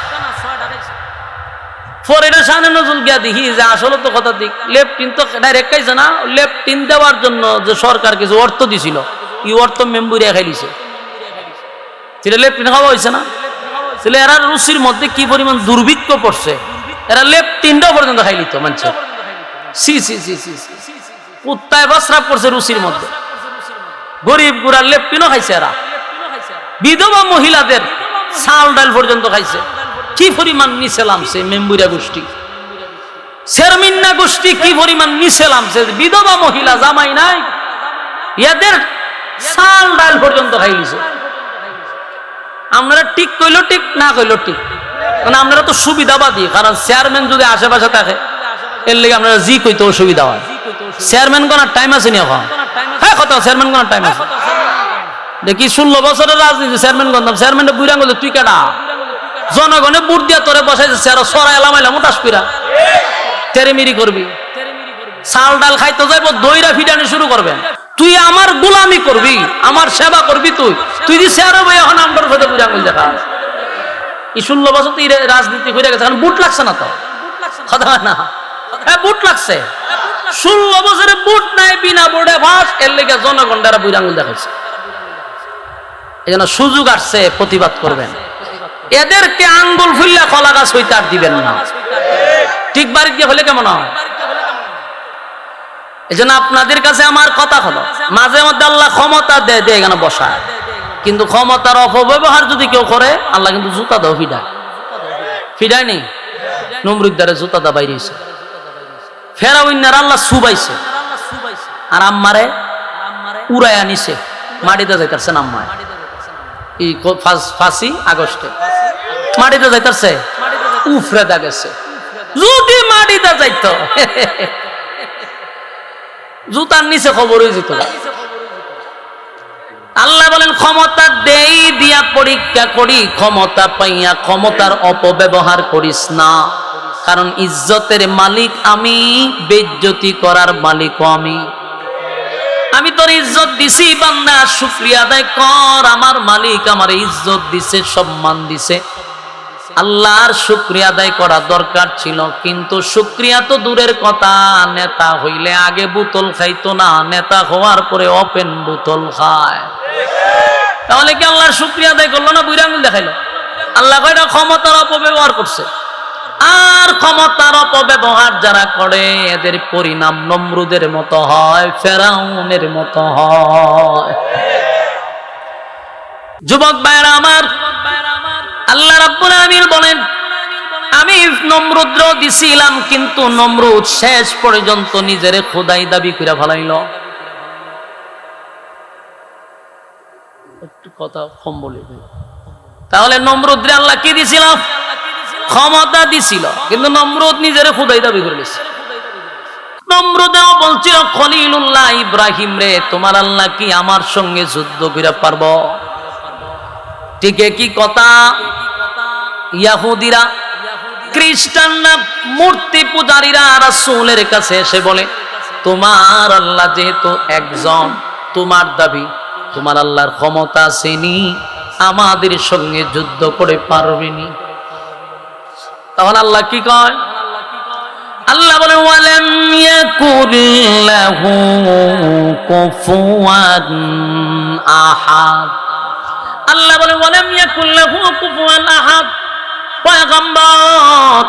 পরে এটা সামনে নজর গিয়া দেখি যে আসলে তো কথা ঠিক, লেপটিন তো ডাইরেক্ট খাইছে না, লেপটিন দেওয়ার জন্য যে সরকার কিছু অর্থ দিছিল, এই অর্থ মেম্বুইরা খাইলিছে। সেটা লেপটিন খাওয়া হয়েছে না? তাহলে এরা রুচির মধ্যে কি পরিমাণ দুর্ভিক্ষ পড়ছে, এরা লেপটিনটাও পর্যন্ত খাইলিত মানছে। সি সি সি সি কুত্তায় বাসরাপ করছে রুচির মধ্যে। গরিব গুড়ার লেপটিনও খাইছে এরা, বিধবা মহিলাদের চাল ডাল পর্যন্ত খাইছে। কি পরিমাণ নিচে নামছে মেম্বুরা গোষ্ঠী, শেরমিন্না গোষ্ঠী কি পরিমাণ নিচে নামছে। বিধবা মহিলা জামাই নাই, এদের চাল ডাল পর্যন্ত খাইছে। আমরা ঠিক কইলো ঠিক, না কইলো ঠিক, মানে আমরা তো সুবিধাবাদী। কারণ চেয়ারম্যান যদি আশেপাশে থাকে, এর লেগে আমরা জি কইতে অসুবিধা হয়। চেয়ারম্যান কোন টাইম আছে নি এখন? হ্যাঁ, কথা চেয়ারম্যান কোন টাইম আছে? দেখি 16 বছরের রাজনীতি চেয়ারম্যান গন্ধাম, চেয়ারম্যানটা বুড়া গেল তুই কেডা? জনগণে বুট দিয়া তোরে বসাইছে, আর সরা এলামাইলা মোটাস পিরা তেরেমিরি করবি। চাল ডাল খাইতে যাইব, দইরা ফিটানি শুরু করবেন। তুই আমার গোলামি করবি, আমার সেবা করবি। তুই তুই যে চেয়ারে বই এখন আমার সাথে বুড়া গেল দেখা। এই 16 বছর তুই রাজনীতি হয়ে গেছে, এখন বুট লাগছে না তো? কথা না, হ্যাঁ বুট লাগছে। 16 বছরে বুট নাই, বিনা বোর্ডে ভাস, এর লেগে জনগণ দ্বারা বুড়া আঙুল দেখাইছে। এই জন্য সুযোগ আসছে, প্রতিবাদ করবেন। এদেরকে আঙ্গুল ফুললে কলা গাছ হইতে আর দিবেন না। ঠিক বাড়ি দিয়ে হলে কেমন হয়? এই জন্য আপনাদের কাছে আমার কথা হলো, মাঝে মধ্যে আল্লাহ ক্ষমতা দেয় দিয়ে এখানে বসায়, কিন্তু ক্ষমতার অপব্যবহার যদি কেউ করে, আল্লাহ কিন্তু জুতা দাও ফিডায়। ফিডায় নেই, নমরুদ্দারে জুতা দা বাইরেছে, ফেরাউন্নার আল্লাহ সুবাইছে, আর আম্মারে উড়াইয়া নিছে, মাটিতে যাইতারছে আম্মায়। এই 5 আগস্টে মাটিতে যাইতারছে, উফরে দা গেছে। যদি মাটিতে যাইতো, জুতার নিচে খবর হয়ে যেত। আল্লাহ বলেন ক্ষমতা দেই দিয়া পরীক্ষা করি, ক্ষমতা পাইয়া ক্ষমতার অপব্যবহার করিস না। কারণ ইজ্জতের মালিক আমি, বেইজ্জতি করার মালিকও আমি। আমি তোর ইজ্জত দিছি বান্দা, শুকরিয়া আদায় কর। আমার মালিক আমার ইজ্জত দিছে, সম্মান দিছে, আল্লাহর শুকরিয়া আদায় করা দরকার ছিল। কিন্তু শুকরিয়া তো দূরের কথা, নেতা হইলে আগে বোতল খাইতো না, নেতা হওয়ার পরে ওপেন বোতল খায়। তাহলে কি আল্লাহর শুকরিয়া আদায় করলো না? বুড়া আঙুল দেখাইলো। আল্লাহ কয়টা ক্ষমতার অপব্যবহার করছে। আর ক্ষমতার অপব্যবহার যারা করে, এদের পরিণাম নমরুদের মতো হয়, ফেরাউনের মতো হয়। যুবক ভাইরা আমার, আল্লাহ রাব্বুল আলামিন বলেন, আমি নমরুদ্র দিছিলাম, কিন্তু নমরুদ শেষ পর্যন্ত নিজের খোদাই দাবি করে ফেলাইল। একটু কথা কম বলি। তাহলে নমরুদরে আল্লাহ কি দিছিল? ক্ষমতা দিছিল, কিন্তু নমরুদ নিজের খোদাই দাবি করে নিছে। নমরুদেও বলছিল, খলিলুল্লাহ ইব্রাহিম রে, তোমার আল্লাহ কি আমার সঙ্গে যুদ্ধ করে পারবো? ঠিক কি কথা? ইহুদিরা, খ্রিস্টানরা, মূর্তি পূজারীরা রাসূলের কাছে এসে বলে, তোমার আল্লাহ যেহেতু একজন, তোমার দাবি তোমার আল্লাহর ক্ষমতা আসেনি, আমাদের সঙ্গে যুদ্ধ করে পারবেনি। তখন আল্লাহ কি কয়? আল্লাহ বলে ওয়ালাম ইয়াকুল লাহু কুফুয়ান আহাদ। আল্লাহ বলে ওয়ালাম ইয়াকুল লাহু কুফুয়ান আহাদ, পয়গম্বর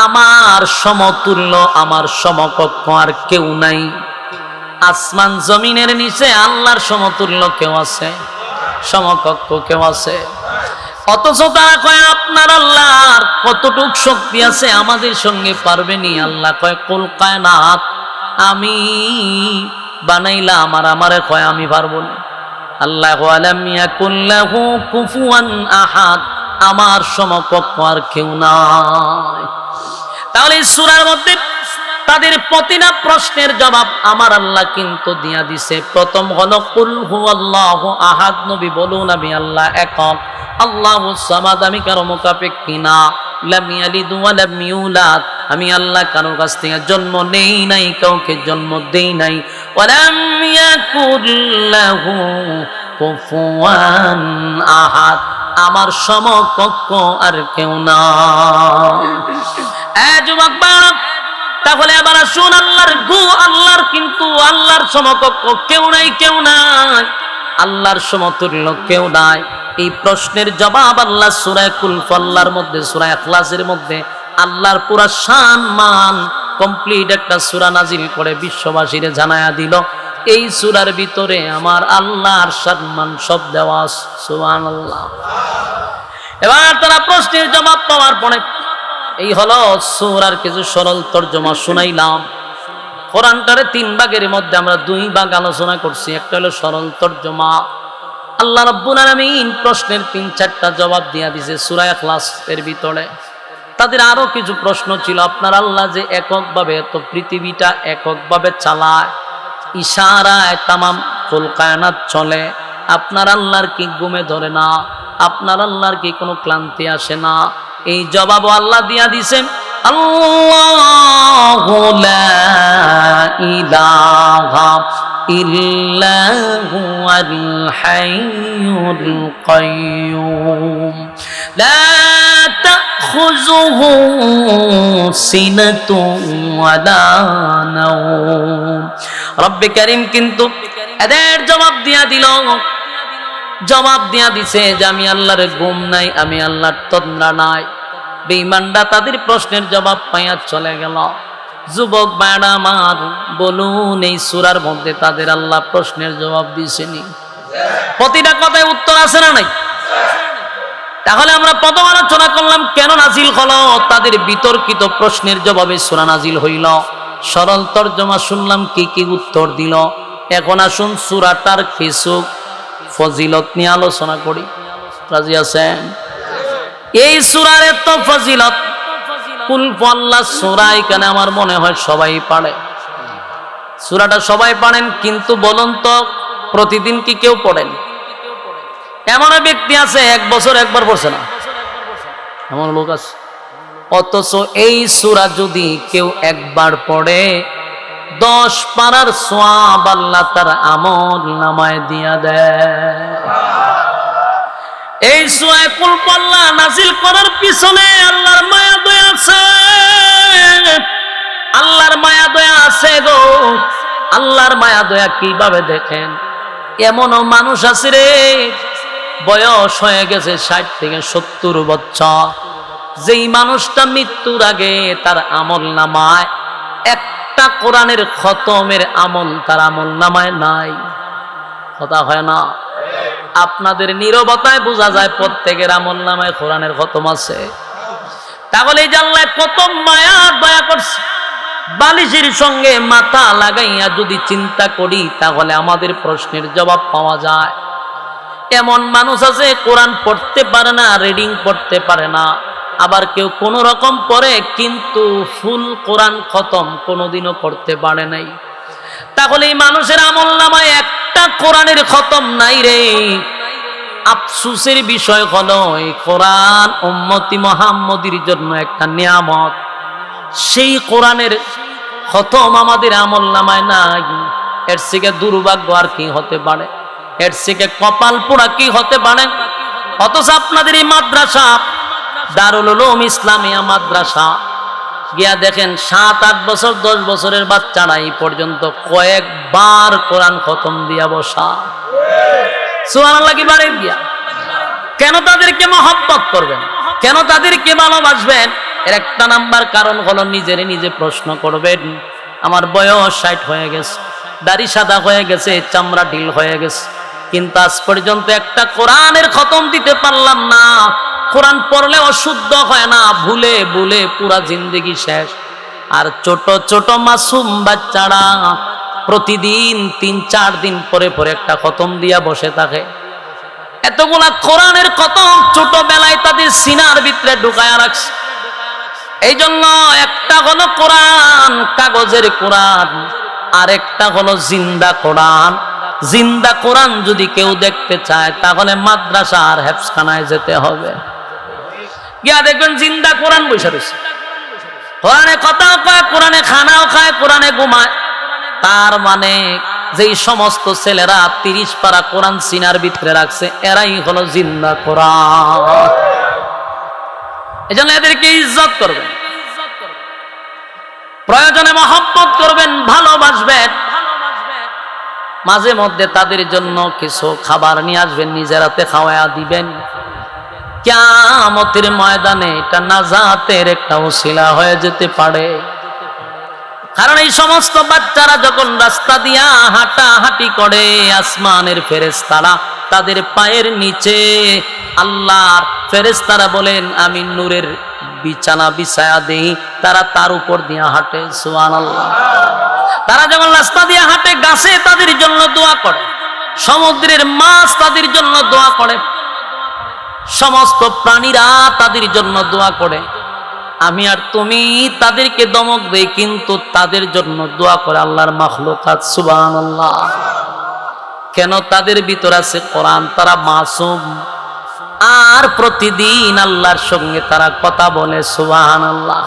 আমার সমতুল্য, আমার সমকক্ষ আর কেউ নাই। আসমান জমিনের নিচে আল্লাহর সমতুল্য কেউ আছে? সমকক্ষ কেউ আছে? অথচ তারা কয় আপনার আল্লাহর কতটুক শক্তি আছে আমাদের সঙ্গে পারবেনি। আল্লাহ কয় কুল কায়নাত আমি বানাইলাম আর আমারে কয় আমি পারবো না। আল্লাহ ওয়ালাম ইয়াকুল লাহু কুফুয়ান আহাদ, আমার সমকক্ষ আর কেউ নাই। তাহলে সূরার মধ্যে তাদের প্রতিটা প্রশ্নের জবাব আমার আল্লাহ কিন্তু দিয়া দিছে। প্রথম হলো কুল হুয়াল্লাহু আহাদ, নবী বলুন আমি আল্লাহ একক, আল্লাহুস সামাদ, আমি কারো মুখাপেক্ষী না, লাম ইয়ালিদ ওয়া লাম ইউলাদ, আমি আল্লাহ কারো কাছ থেকে জন্ম নেই নাই, কাউকে জন্ম দেই নাই। ওয়া লাম ইয়াকুল লাহু কুফুয়ান আহাদ, আমার সমকক্ষ আর কেউ না। যুবক বালক, তাহলে আবার শুন, আল্লাহর কিন্তু আল্লাহর সমকক্ষ কেউ নাই, কেউ নাই, আল্লাহর সমতুল্য কেউ নাই। এই প্রশ্নের জবাব আল্লাহ সূরা কুল ফাল্লার মধ্যে, সূরা ইখলাসের মধ্যে আল্লাহর পুরা শান মান কমপ্লিট একটা সূরা নাজিল করে বিশ্ববাসীরে জানায়া দিল। এই সূরার ভিতরে আমার আল্লাহর শান মান সব দেওয়া আছে। সুবহানাল্লাহ। এবার তারা প্রশ্নের জবাব পাওয়ার পরে এই হলো সূরার কিছু সরল তরজমা শুনাইলাম। কোরআনটারে 3 ভাগের মধ্যে আমরা 2 ভাগ আলোচনা করছি। একটা হলো সরল তরজমা, আল্লাহ রাব্বুল আলামিন প্রশ্নের 3-4টা জবাব দিয়া দিয়েছে সূরা ইখলাসের ভিতরে। তাদের আরো কিছু প্রশ্ন ছিল, আপনার আল্লাহ যে এককভাবে এত পৃথিবীটা এককভাবে চালায়, ইশারায় তামাম কুল কায়নাত চলে, আপনার আল্লাহর কি ঘুমে ধরে না? আপনার আল্লাহর কি কোনো ক্লান্তি আসে না? এই জবাব আল্লাহ দিয়া দিয়েছেন, আল্লাহু লা ইলাহা ইল্লা হুয়াল হাইয়ুল কাইয়্যুম লা তাখুযুহু সিনাতুন ওয়ালা নাওম। রব্বে কারীম কিন্তু এদের জবাব দিয়া দিল, জবাব দিয়া দিছে যে আমি আল্লাহর ঘুম নাই, আমি আল্লাহর তন্দ্রা নাই। বেঈমানরা তাদের প্রশ্নের জবাব পাইয়া চলে গেল। যুবক ভাইরা আমার, বলুন এই সূরার মধ্যে তাদের আল্লাহ প্রশ্নের জবাব দিয়েছেনি? প্রতিটা কথায় উত্তর আছে না নাই? তাহলে আমরা প্রথম আলোচনা করলাম কেন নাজিল হলো, তাদের বিতর্কিত প্রশ্নের জবাবে সূরা নাজিল হইল। সরল তরজমা শুনলাম কি কি উত্তর দিল। এখন আসুন সূরাটার কিছু ফজিলত নিয়ে আলোচনা করি। রাজি আছেন? এই সূরার এত ফজিলত, কুল ফাল্লাহ সূরা, এখানে আমার মনে হয় সবাই পড়ে। সূরাটা সবাই পড়েন, কিন্তু বলুন তো প্রতিদিন কি কেউ পড়েন? এমন ব্যক্তি আছে 1 বছর একবার পড়ছে না, এমন লোক আছে। অথচ এই সূরা যদি কেউ একবার পড়ে 10 পারার সওয়াব আল্লাহ তার আমল নামায় দিয়া দেয়। এই সূরা কুল ফাল্লাহ নাজিল করার পিছনে আল্লাহর মায়া দয়া আছে, আল্লাহর মায়া দয়া আছে গো। আল্লাহর মায়া দয়া কিভাবে দেখেন? এমনও মানুষ আছে রে, বয়স হয়ে গেছে 60 থেকে 70 বছর, যেই মানুষটা মৃত্যুর আগে তার আমল নামায় একটা কোরআনের খতমের আমল তার আমল নামায় নাই। কথা হয় না? আপনাদের নীরবতায় বোঝা যায় প্রত্যেকের আমল নামায় কোরআনের খতম আছে। তাহলে এই যে আল্লাহ কত মায়া দয়া করছে, বালিশের সঙ্গে মাথা লাগাইয়া যদি চিন্তা করি তাহলে আমাদের প্রশ্নের জবাব পাওয়া যায়। এমন মানুষ আছে কোরআন পড়তে পারে না, রিডিং পড়তে পারে না, আবার কেউ কোন রকম পড়ে কিন্তু ফুল কোরআন খতম কোনোদিনও করতে পারে নাই। তাহলে এই মানুষের আমল নামায় একটা কোরআনের খতম নাই রে। আফসোসের বিষয় হলো এই কোরআন উম্মতি মুহাম্মদীর জন্য একটা নিয়ামত, সেই কোরআনের খতম আমাদের আমল নামায় নাই। এর থেকে দুর্ভাগ্য আর কি হতে পারে? এর থেকে কপাল পোড়া কি হতে পারে? অথচ আপনাদের এই মাদ্রাসা, দারুল উলুম ইসলামিয়া মাদ্রাসা, গিয়া দেখেন 7-8 বছর 10 বছরের বাচ্চারা এই পর্যন্ত কয়েকবার কোরআন খতম দিয়া বসা। সুবহানাল্লাহ কি বাড়ি দিয়া। কেন তাদেরকে মহব্বত করবেন, কেন তাদেরকে ভালোবাসবেন? এর একটা নাম্বার কারণ হলো নিজেরে নিজে প্রশ্ন করবেন, আমার বয়স 60 হয়ে গেছে, দাড়ি সাদা হয়ে গেছে, চামড়া ঢিল হয়ে গেছে, কিন্তু আজ পর্যন্ত একটা কোরআনের খতম দিতে পারলাম না। কোরআন পড়লে অশুদ্ধ হয় না, ভুলে ভুলে পুরা জিন্দেগি শেষ। আর ছোট ছোট মাসুম বাচ্চারা প্রতিদিন 3-4 দিন পরে পরে একটা খতম দিয়া বসে থাকে। এতগুলা কোরআনের খতম ছোটবেলায় তাদের সিনার ভিতরে ঢুকায়া রাখছে। এই জন্য একটা হলো কোরআন, কাগজের কোরআন, আর একটা হলো জিন্দা কোরআন। জিন্দা কোরআন যদি কেউ দেখতে চায় তাহলে মাদ্রাসা আর হেফজখানায় যেতে হবে। গিয়া দেখবেন জিন্দা কোরআন বসে রয়েছে, কোরআনে কথাও কয়, কোরআনে খানাও খায়, কোরআনে ঘুমায়। তার মানে যেই সমস্ত ছেলেরা 30 পারা কোরআন সিনার ভিতরে রাখছে, এরাই হলো জিন্দা কোরআন। এই জন্য এদেরকে ইজ্জত করবেন, প্রয়োজনে মহব্বত করবেন, ভালোবাসবেন। মাঝে মধ্যে তাদের জন্য কিছু খাবার নিয়ে আসবেন, নিজের হাতে খাওয়ায়া দিবেন। কিয়ামতের ময়দানে এটা নাজাতের একটা ওসিলা হয়ে যেতে পারে। কারণ এই সমস্ত বাচ্চারা যখন রাস্তা দিয়া হাঁটাহাঁটি করে, আসমানের ফেরেশতারা তাদের পায়ের নিচে, আল্লাহর ফেরেশতারা বলেন আমি নূরের বিছানা বিছায়া দেই, তারা তার উপর দিয়া হাঁটে। সুবহানাল্লাহ। তারা যখন রাস্তা দিয়ে হাঁটে, গাছে তাদের জন্য দোয়া করে, সমুদ্রের মাছ তাদের জন্য দোয়া করে, সমস্ত প্রাণীরা তাদের জন্য দোয়া করে। আমি আর তুমি তাদেরকে দমক দেই, কিন্তু তাদের জন্য দোয়া করে আল্লাহর মাখলুকাত। সুবহানাল্লাহ। কেন? তাদের ভিতর আছে কোরআন, তারা মাসুম, আর প্রতিদিন আল্লাহর সঙ্গে তারা কথা বলে। সুবহানাল্লাহ।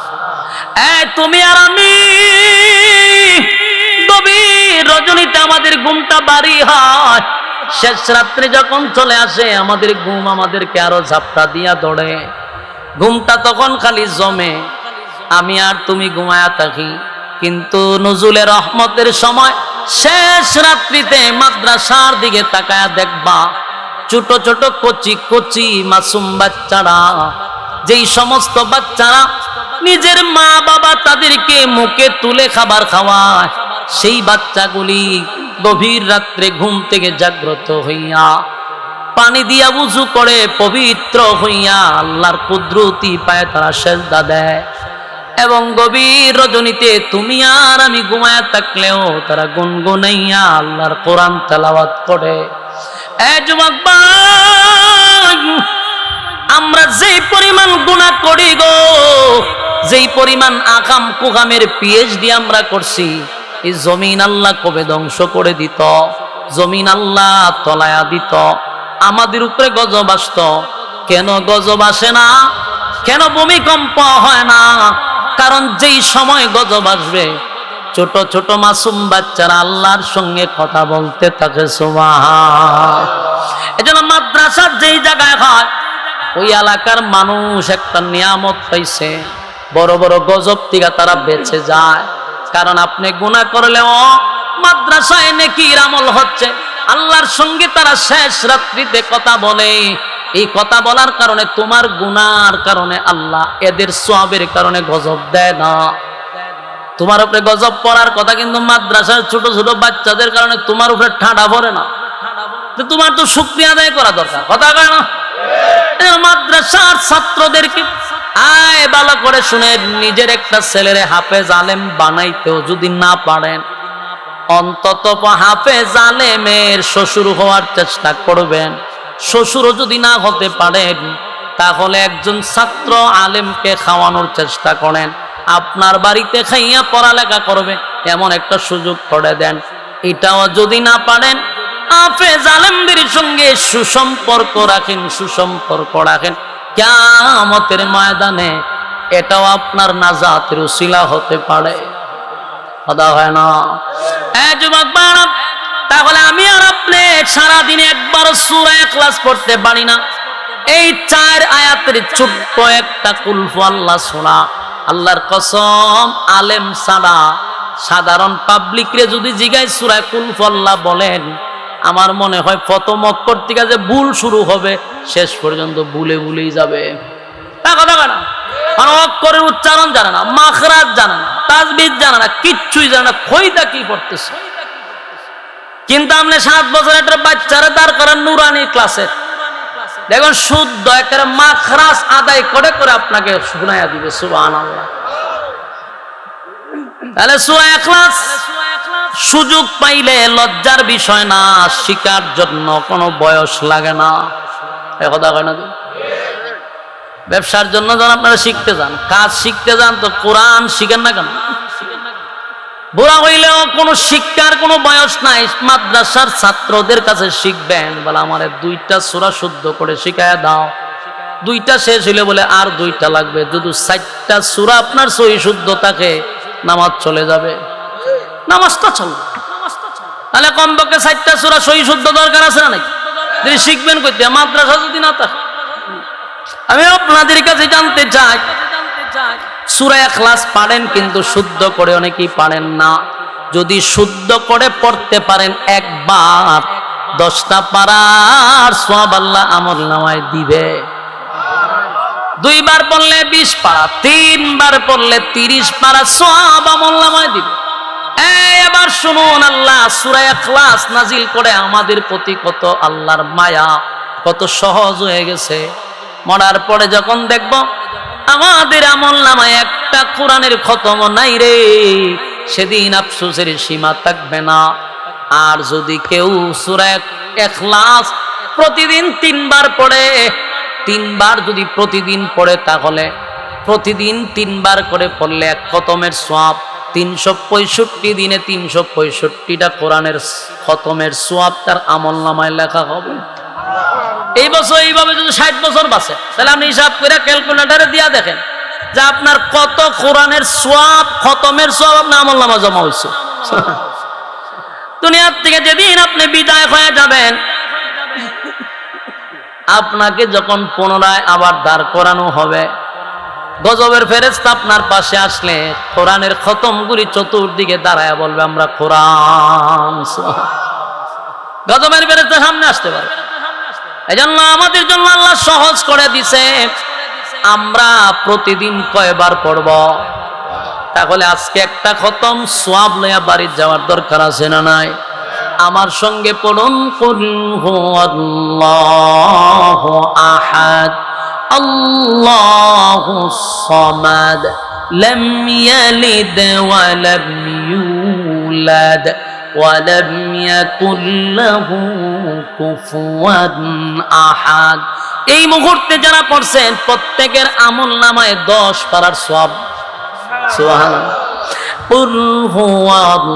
তুমি আর আমি গভীর রজনীতে আমাদের ঘুমটা বাড়ি হয়, শেষ রাত্রে যখন চলে আসে আমাদের ঘুম আমাদেরকে আরো ঝাপটা দিয়া দৌড়ে। ঘুমটা তখন খালি জমে, আমি আর তুমি ঘুমায়া থাকি। কিন্তু নজুলের রহমতের সময় শেষ রাত্রিতে মাদ্রাসার দিকে তাকায়া দেখবা ছোট ছোট কচি কচি মাসুম বাচ্চারা, যেই সমস্ত বাচ্চারা নিজের মা বাবা তাদেরকে মুখে তুলে খাবার খাওয়ায়, সেই বাচ্চাগুলি গভীর রাত্রে ঘুম থেকে জাগ্রত হইয়া পানি দিয়া উযু করে পবিত্র হইয়া আল্লাহর কুদরতি পায়ে তারা সেজদা দেয়। এবং গভীর রজনীতে তুমি আর আমি ঘুমায়া থাকলেও তারা গুনগুনাইয়া আল্লাহর কোরআন তেলাওয়াত করে। যুবক ভাই, আমরা যেই পরিমাণ গুনাহ করি গো, যেই পরিমাণ আকাম কুকামের পিএইচডি আমরা করছি, এই জমিন আল্লাহ কবে ধ্বংস করে দিত, জমিন আল্লাহ তলায়া দিত, আমাদের উপরে গজব আসত। কেন গজব আসে না? কেন ভূমিকম্প হয় না? কারণ যেই সময় গজব আসবে ছোট ছোট মাসুম বাচ্চারা আল্লাহর সঙ্গে কথা বলতে থাকে। সুবহান। এজন্য মাদ্রাসার যেই জায়গায় হয়, ওই এলাকার মানুষ একটা নিয়ামত পাইছে, বড় বড় গজব থেকে তারা বেঁচে যায়। কারণ আপনি গুনাহ করলেও মাদ্রাসায় নেকির আমল হচ্ছে, আল্লাহর সঙ্গে তারা শেষ রাত্রিতে কথা বলে। এই কথা বলার কারণে তোমার গুনার কারণে আল্লাহ এদের সওয়াবের কারণে গজব দেয় না। তোমার উপরে গজব পড়ার কথা, কিন্তু মাদ্রাসার ছোট ছোট বাচ্চাদের কারণে তোমার উপরে ঠাডা পড়ে না। তোমার তো শুকরিয়া আদায় করা দরকার, কথা কয় না? মাদ্রাসার ছাত্রদেরকে ভালো করে শুনে, নিজের একটা ছেলেরে হাফেজ আলেম বানাইতেও যদি না পারেন, অন্তত হাফেজ আলেমের শ্বশুর হওয়ার চেষ্টা করবেন। শ্বশুরও যদি না হতে পারেন, তাহলে একজন ছাত্র আলেমকে খাওয়ানোর চেষ্টা করেন, আপনার বাড়িতে খাইয়া পড়ালেখা করবে এমন একটা সুযোগ করে দেন। এটাও যদি না পারেন, হাফেজ আলেমদের সঙ্গে সুসম্পর্ক রাখেন, সুসম্পর্ক রাখেন। কিয়ামতের ময়দানে এটাও আপনার নাজাতের উসিলা হতে পারে। কথা হয় না? যুবক বাড়া, তাহলে আমি আর আপনি সারাদিনে একবার সূরা ইখলাস পড়তে পারি না। এই 4 আয়াতের ছোট্ট একটা কুল হু আল্লাহ সূরা, আল্লাহর কসম, আলেম ছাড়া সাধারণ পাবলিক রে যদি জিগায় সূরা কুল আল্লাহ বলেন, আমার মনে হয় প্রথম অক্ষর থেকে যে ভুল শুরু হবে শেষ পর্যন্ত ভুলে ভুলেই যাবে। কথা না, কারণ অক্ষরের উচ্চারণ জানে না, মাখরাজ জানে না, তাজবিদ জানে না, কিচ্ছুই জানে না, খইদা কি পড়তেছে। কিন্তু আপনি 7 বছর একটা বাচ্চারা দাঁড় করেন নুরানি ক্লাসে, দেখুন শুদ্ধ একেবারে মাখরাজ আদায় করে করে আপনাকে শুনাইয়া দিবে। সুবহানাল্লাহ। তাহলে সূরা ইখলাস সুযোগ পাইলে লজ্জার বিষয় না, শিকার জন্য কোনো বয়স লাগে না। এ কথা কয় না? ব্যবসার জন্য যখন আপনারা শিখতে যান, কাজ শিখতে যান, তো কোরআন শিখেন না কেন? বুড়া হইলেও কোনো শিক্ষার কোনো বয়স নাই। মাদ্রাসার ছাত্রদের কাছে শিখবেন, বলে আমার 2টা সূরা শুদ্ধ করে শিখায়া দাও। 2টা শেষ হইলে বলে আর 2টা লাগবে। যদি 4টা সূরা আপনার সহি শুদ্ধ থাকে, নামাজ চলে যাবে, নামাজটা চলবে। তাহলে কমপক্ষে 4টা সূরা সহি শুদ্ধ দরকার আছে না নাকি? যদি শিখবেন কইতে মাদ্রাসা যদি না থাকে। আমি আপনাদের কাছে জানতে চাই, সূরা ইখলাস পারেন কিন্তু শুদ্ধ করে অনেকেই পারেন না। যদি শুদ্ধ করে পড়তে পারেন একবার, 10টা পারার সওয়াব আল্লাহ আমলনামায় দিবে। 2 বার পড়লে 20 পারা, 3 বার পড়লে 30 পারা সওয়াব আমলনামায় দিবে। এবার শুনুন, আল্লাহ সূরা ইখলাস নাজিল করে আমাদের প্রতি কত আল্লাহর মায়া, কত সহজ হয়ে গেছে। মরার পরে যখন দেখব আমাদের আমলনামায় একটা কোরআনের খতম নাই রে, সেদিন আফসোসের সীমা থাকবে না। আর যদি কেউ সূরা ইখলাস প্রতিদিন 3 বার পড়ে, 3 বার যদি প্রতিদিন পড়ে, তাহলে প্রতিদিন 3 বার করে পড়লে এক খতমের সওয়াব, 365 দিনে 365টা কোরআনের খতমের সওয়াব তার আমলনামায় লেখা হবে। এই বছর এইভাবে যদি 60 বছর বাঁচে, তাহলে আপনি হিসাব করে ক্যালকুলেটরে দিয়া দেখেন যে আপনার কত কোরআনের সওয়াব, খতমের সওয়াব আপনার আমলনামা জমা হয়েছে। দুনিয়ার থেকে যেদিন আপনি বিদায় হয়ে যাবেন, আপনাকে যখন পুনরায় আবার দাঁড় করানো হবে, গজবের ফেরেশতা আপনার পাশে আসলে কোরআনের খতমগুলি চতুর্দিকে দাঁড়ায় বলবে আমরা কোরআন। গজবের ফেরেশতা সামনে আসতে পারে। এজন্য আমাদের জন্য আল্লাহ সহজ করে দিছে, আমরা প্রতিদিন কয়বার পড়ব। তাহলে আজকে একটা খতম সওয়াব লইয়া বাড়ি যাওয়ার দরকার আছে না নাই? আমার সঙ্গে পড়ুন, কুল হুয়াল্লাহু আহাদ আল্লাহুস সামাদ লাম ইয়ালিদ ওয়া লাম ইউলাদ ওয়ালাম ইয়াকুল লাহু কুফুয়ান আহাদ। এই মুহূর্তে যারা পড়ছেন প্রত্যেকের আমলনামায় 10 পারার সওয়াব। সুবহানাল্লাহ। কুল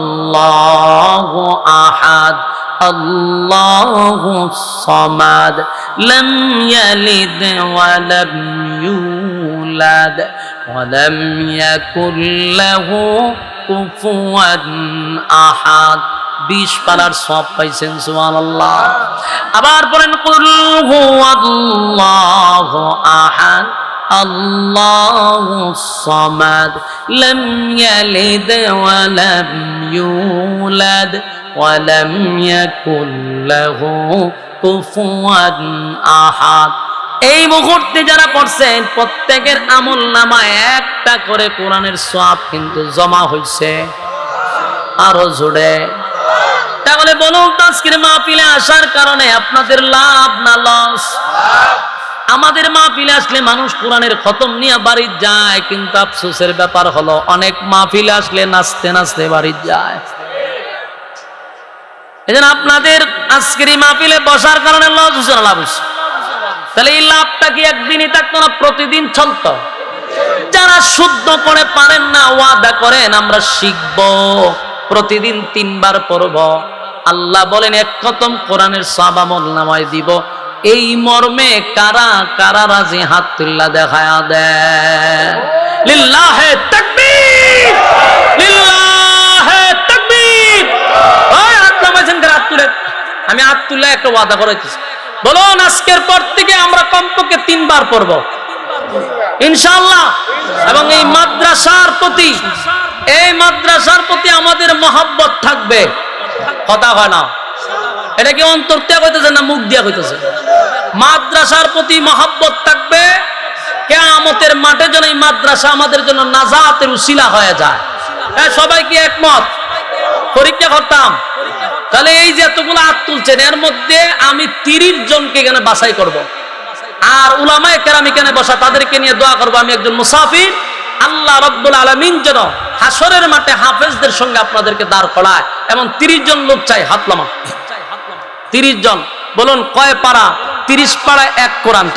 হুয়াল্লাহু আহাদ আল্লাহুস সামাদ লাম ইয়ালিদ ওয়া লাম ইউলাদ ওয়ালাম ইয়াকুল লাহু কুফুয়ান আহাদ। 20 পারার সওয়াব পাইছেন। সুবহানাল্লাহ। আবার পড়েন, কুল হুয়াল্লাহু আহাদ আল্লাহুস সামাদ লাম ইয়ালিদ ওয়া লাম ইউলাদ ওয়া লাম ইয়াকুল লাহু কুফুয়ান আহাদ। এই মুহূর্তে যারা পড়ছেন প্রত্যেকের আমলনামায় একটা করে কোরআনের সওয়াব কিন্তু জমা হইছে। আরো জোরে। তাহলে বলুন, আজকের মাহফিলে আসার কারণে আপনাদের লাভ না লস? আমাদের মাহফিলে আসলে মানুষ কোরআনের খতম নিয়ে বাড়ি যায়, কিন্তু আফসোসের ব্যাপার হলো অনেক মাহফিলে আসলে নাচতে নাচতে বাড়ি যায়। এজন্য আপনাদের আজকের এই মাহফিলে বসার কারণে লস হচ্ছে না লাভ হচ্ছে? তাহলে এই লাভটা কি একদিনই থাকতো না, প্রতিদিন চলতো? যারা শুদ্ধ করে পারেন না, ওয়াদা করেন আমরা শিখবো, প্রতিদিন 3 বার পড়ব। আল্লাহ বলেন এক খতম কোরআনের সওয়াব আমলনামায় দিব। এই মর্মে কারা কারা রাজি হাত তুল্লা দেখায়া দেয়। লিল্লাহে তাকবীর, লিল্লাহে তাকবীর। ওই হাত নামাইছেন, হাত তুলে। আমি হাত তুলে একটা ওয়াদা করাইতেছি, বলুন আজকের পর থেকে আমরা কমপক্ষে 3 বার পড়ব। ইনশাআল্লাহ। এবং এই মাদ্রাসার প্রতি আমাদের মহব্বত থাকবে। কথা হয় না? এটা কি অন্তর দিয়ে কইতেছে না মুখ দিয়ে কইতেছে? মাদ্রাসার প্রতি মহব্বত থাকবে। কিয়ামতের মাঠে যেন এই মাদ্রাসা আমাদের জন্য নাজাতের উসিলা হয়ে যায়। হ্যাঁ, সবাই কি একমত? পরীক্ষা করতাম। তাহলে এই যে এতগুলো হাত তুলছেন, এর মধ্যে আমি 30 জনকে এখানে বাছাই করব। আর উলামায়ে কেরাম এখানে বসা, তাদেরকে নিয়ে দোয়া করব। আমি একজন মুসাফির, আল্লাহ রাব্বুল আলামিন যেন হাসরের মাঠে হাফেজদের সঙ্গে আপনাদেরকে দাঁড় করায়। এবং 30 জন লোক চাই, হাত নামা। 30 জন বলুন কয় পারা? 30 পাড়ায় 1 কোরআন।